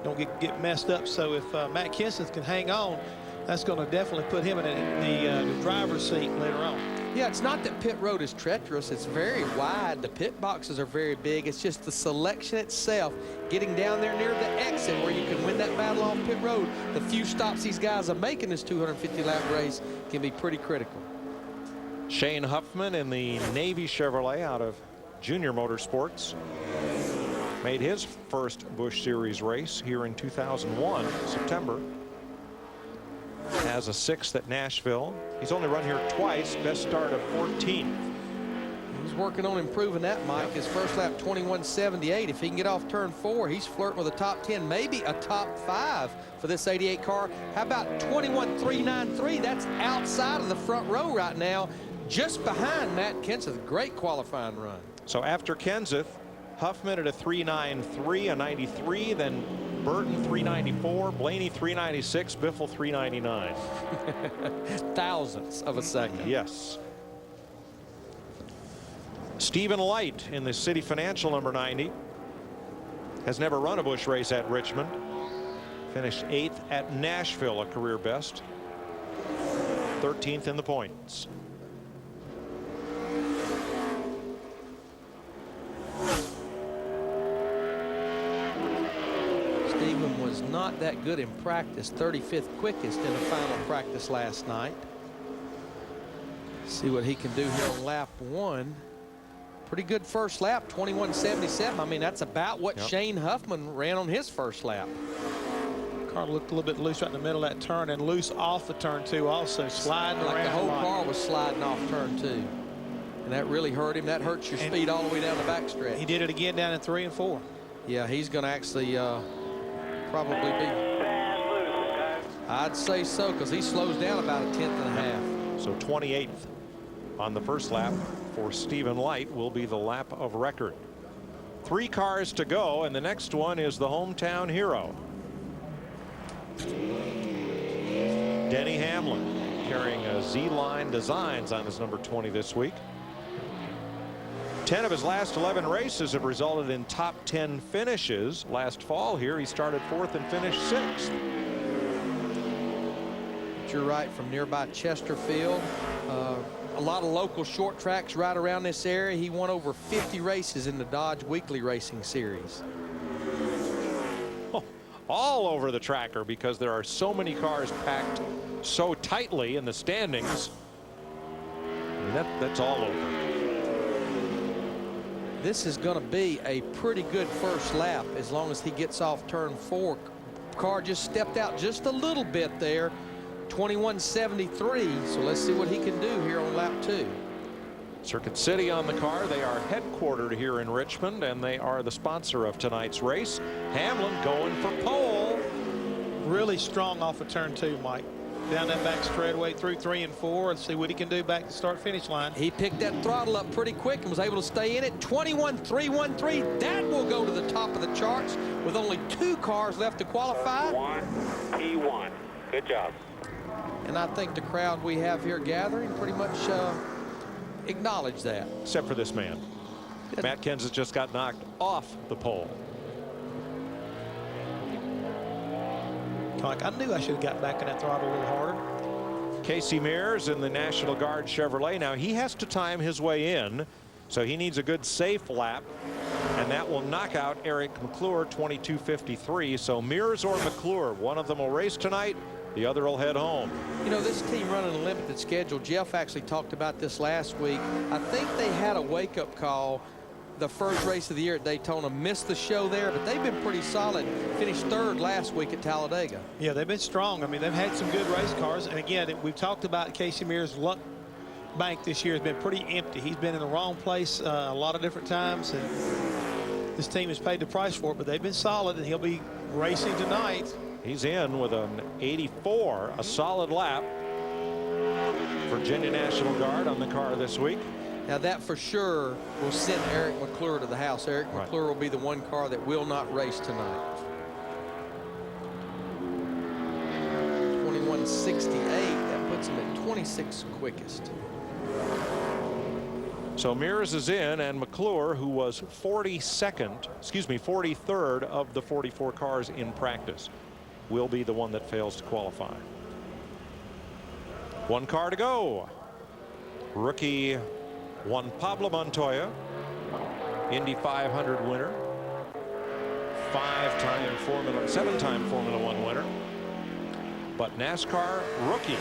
Don't get messed up. So if Matt Kenseth can hang on, that's going to definitely put him in the driver's seat later on. Yeah, it's not that pit road is treacherous. It's very wide. The pit boxes are very big. It's just the selection itself, getting down there near the exit where you can win that battle on pit road. The few stops these guys are making this 250-lap race can be pretty critical. Shane Huffman in the Navy Chevrolet out of Junior Motorsports made his first Busch Series race here in 2001, September. Has a 6th at Nashville. He's only run here twice. Best start of 14th. He's working on improving that, Mike. His first lap 21.78. If he can get off turn 4, he's flirting with a top 10, maybe a top 5 for this 88 car. How about 21.393? That's outside of the front row right now, just behind Matt Kenseth. Great qualifying run. So after Kenseth, Huffman at a 3.93, a 93, then Burton 3.94, Blaney 3.96, Biffle 3.99. Thousandths of a second. Yes. Stephen Light in the City Financial number 90 has never run a Busch race at Richmond. Finished 8th at Nashville, a career best. 13th in the points. Stephen was not that good in practice. 35th quickest in the final practice last night. See what he can do here on lap 1. Pretty good first lap, 21.77. I mean, that's about what Shane Huffman ran on his first lap. Car looked a little bit loose right in the middle of that turn and loose off of turn 2 also, sliding like around. The whole car was sliding off turn 2. And that really hurt him. That hurts your speed all the way down the backstretch. He did it again down in 3 and 4. Yeah, he's going to actually probably be. I'd say so, because he slows down about a 10th and a half. So 28th on the first lap for Stephen Light will be the lap of record. 3 cars to go, and the next one is the hometown hero, Denny Hamlin, carrying a Z-Line Designs on his number 20 this week. 10 of his last 11 races have resulted in top 10 finishes. Last fall here, he started 4th and finished 6th. You're right, from nearby Chesterfield. A lot of local short tracks right around this area. He won over 50 races in the Dodge Weekly Racing Series. Oh, all over the tracker because there are so many cars packed so tightly in the standings. I mean, that's all over. This is going to be a pretty good first lap as long as he gets off turn 4. Car just stepped out just a little bit there. 21.73. So let's see what he can do here on lap 2. Circuit City on the car. They are headquartered here in Richmond, and they are the sponsor of tonight's race. Hamlin going for pole. Really strong off of turn 2, Mike. Down that back straightaway through 3 and 4 and see what he can do back to start finish line. He picked that throttle up pretty quick and was able to stay in it. 21.313. That will go to the top of the charts with only 2 cars left to qualify. P1. Good job. And I think the crowd we have here gathering pretty much acknowledge that. Except for this man. Matt Kenseth just got knocked off the pole. Like, I knew I should have got back in that throttle a little harder. Casey Mears in the National Guard Chevrolet. Now he has to time his way in, so he needs a good safe lap, and that will knock out Eric McClure 22.53. So Mears or McClure, one of them will race tonight, the other will head home. You know, this team running a limited schedule. Jeff actually talked about this last week. I think they had a wake-up call the first race of the year at Daytona. Missed the show there, but they've been pretty solid. Finished third last week at Talladega. Yeah, they've been strong. I mean, they've had some good race cars. And again, we've talked about Casey Mears' luck bank this year has been pretty empty. He's been in the wrong place a lot of different times, and this team has paid the price for it, but they've been solid, and he'll be racing tonight. He's in with an 84, a solid lap. Virginia National Guard on the car this week. Now that for sure will send Eric McClure to the house. Eric McClure will be the one car that will not race tonight. 21.68, that puts him at 26 quickest. So Mears is in, and McClure, who was 43rd of the 44 cars in practice, will be the one that fails to qualify. One car to go. Rookie Juan Pablo Montoya, Indy 500 winner, seven-time Formula One winner, but NASCAR rookie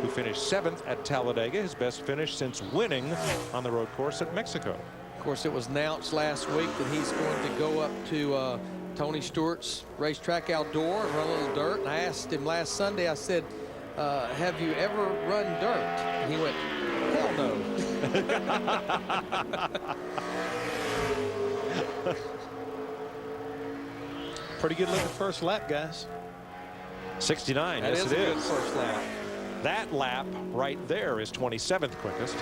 who finished 7th at Talladega, his best finish since winning on the road course at Mexico. Of course, it was announced last week that he's going to go up to Tony Stewart's racetrack outdoor and run a little dirt. And I asked him last Sunday, I said, have you ever run dirt? And he went, hell no. Pretty good looking first lap, guys. 69. That yes, is it a is. good first lap. That lap right there is 27th quickest.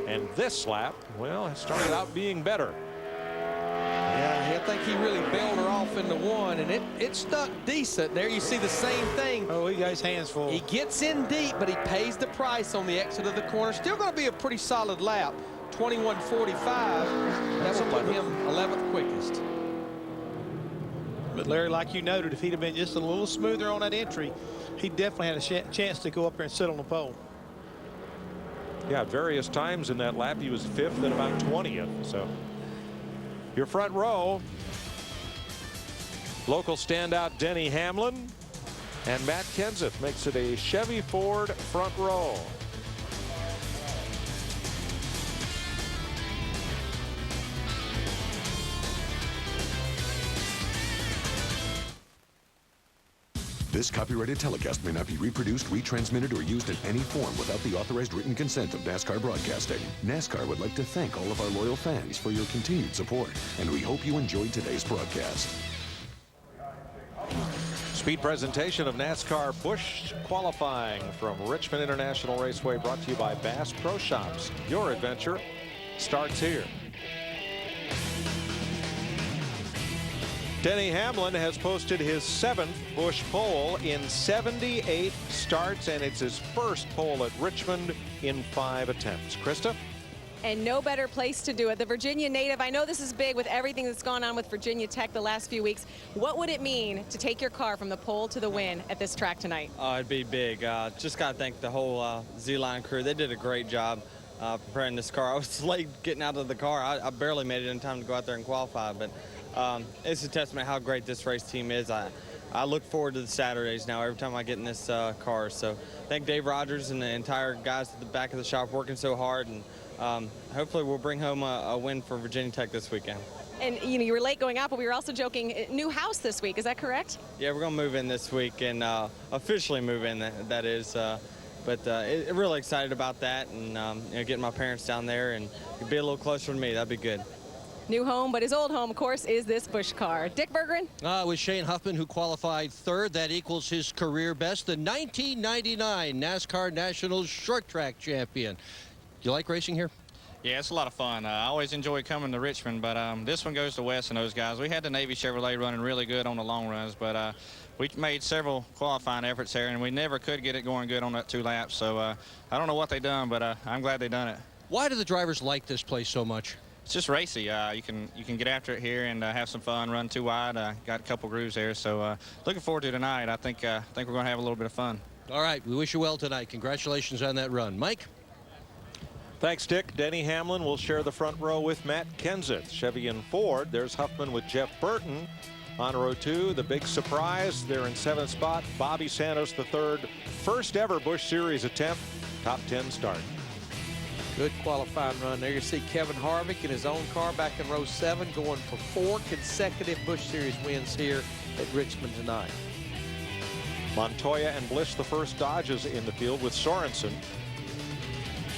And this lap, well, it started out being better. Yeah, I think he really bailed her off into one, and it stuck decent. There you see the same thing. Oh, he got his hands full. He gets in deep, but he pays the price on the exit of the corner. Still going to be a pretty solid lap. 21.45. That will put him 11th quickest. But Larry, like you noted, if he'd have been just a little smoother on that entry, he definitely had a chance to go up there and sit on the pole. Yeah, at various times in that lap, he was 5th and about 20th. So your front row, local standout Denny Hamlin and Matt Kenseth makes it a Chevy Ford front row. This copyrighted telecast may not be reproduced, retransmitted, or used in any form without the authorized written consent of NASCAR Broadcasting. NASCAR would like to thank all of our loyal fans for your continued support, and we hope you enjoyed today's broadcast. Speed presentation of NASCAR Busch qualifying from Richmond International Raceway, brought to you by Bass Pro Shops. Your adventure starts here. Denny Hamlin has posted his 7th Busch pole in 78 starts, and it's his first pole at Richmond in 5 attempts. Krista? And no better place to do it. The Virginia native, I know this is big with everything that's gone on with Virginia Tech the last few weeks. What would it mean to take your car from the pole to the win at this track tonight? It'd be big. Just got to thank the whole Z-Line crew. They did a great job preparing this car. I was late getting out of the car. I barely made it in time to go out there and qualify, but it's a testament how great this race team is. I look forward to the Saturdays now every time I get in this car. So thank Dave Rogers and the entire guys at the back of the shop working so hard, and hopefully we'll bring home a win for Virginia Tech this weekend. And you were late going out, but we were also joking, new house this week, is that correct? Yeah, we're going to move in this week and officially move in, that is. But really excited about that, and getting my parents down there and be a little closer to me. That'd be good. New home, but his old home, of course, is this Busch car. Dick Bergeron? It was Shane Huffman who qualified 3rd. That equals his career best, the 1999 NASCAR Nationals Short Track Champion. You like racing here? Yeah, it's a lot of fun. I always enjoy coming to Richmond, but this one goes to Wes and those guys. We had the Navy Chevrolet running really good on the long runs, but we made several qualifying efforts there, and we never could get it going good on that 2 laps. So I don't know what they done, but I'm glad they done it. Why do the drivers like this place so much? It's just racy. You can get after it here and have some fun, run 2 wide. Got a couple grooves there, so looking forward to tonight. I think we're going to have a little bit of fun. All right, we wish you well tonight. Congratulations on that run. Mike? Thanks, Dick. Denny Hamlin will share the front row with Matt Kenseth. Chevy and Ford. There's Huffman with Jeff Burton on row 2. The big surprise, they're in 7th spot. Bobby Santos, the 3rd. First ever Busch Series attempt. Top 10 start. Good qualifying run there. You see Kevin Harvick in his own car back in row 7 going for 4 consecutive Busch Series wins here at Richmond tonight. Montoya and Bliss the first Dodges in the field with Sorensen.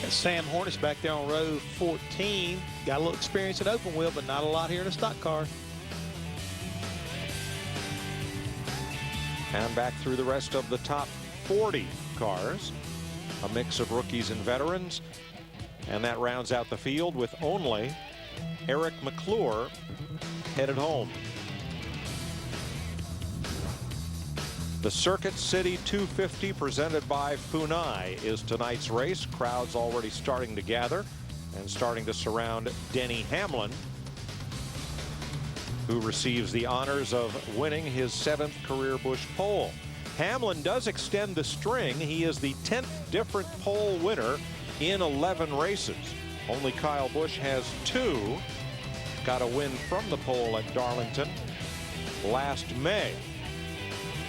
And Sam Hornish back there on row 14. Got a little experience at open wheel, but not a lot here in a stock car. And back through the rest of the top 40 cars. A mix of rookies and veterans. And that rounds out the field with only Eric McClure headed home. The Circuit City 250 presented by Funai is tonight's race. Crowds already starting to gather and starting to surround Denny Hamlin, who receives the honors of winning his 7th career Busch pole. Hamlin does extend the string. He is the 10th different pole winner in 11 races. Only Kyle Busch has 2. Got a win from the pole at Darlington last May.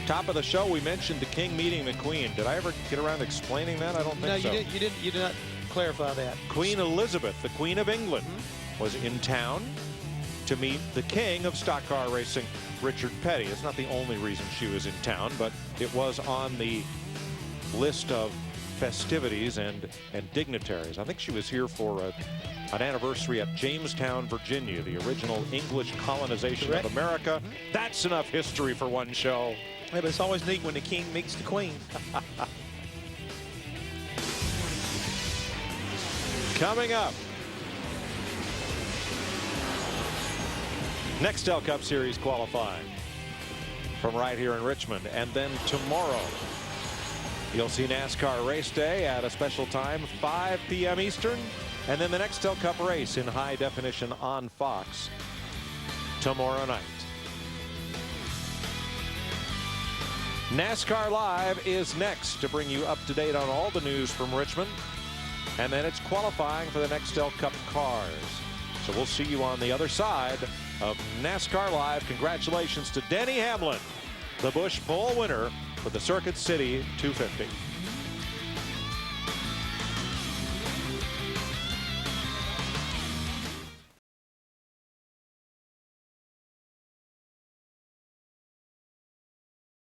Top of the show, we mentioned the King meeting the Queen. Did I ever get around to explaining that? I don't think so. No, you did not clarify that. Queen Elizabeth, the Queen of England, was in town to meet the king of stock car racing, Richard Petty. It's not the only reason she was in town, but it was on the list of festivities and dignitaries. I think she was here for an anniversary at Jamestown, Virginia, the original English colonization of America. That's enough history for one show. Yeah, but it's always neat when the king meets the queen. Coming up, Nextel Cup Series qualifying from right here in Richmond. And then tomorrow, you'll see NASCAR Race Day at a special time, 5 p.m. Eastern. And then the Nextel Cup race in high definition on Fox tomorrow night. NASCAR Live is next to bring you up to date on all the news from Richmond. And then it's qualifying for the Nextel Cup cars. So we'll see you on the other side of NASCAR Live. Congratulations to Denny Hamlin, the Busch pole winner for the Circuit City 250.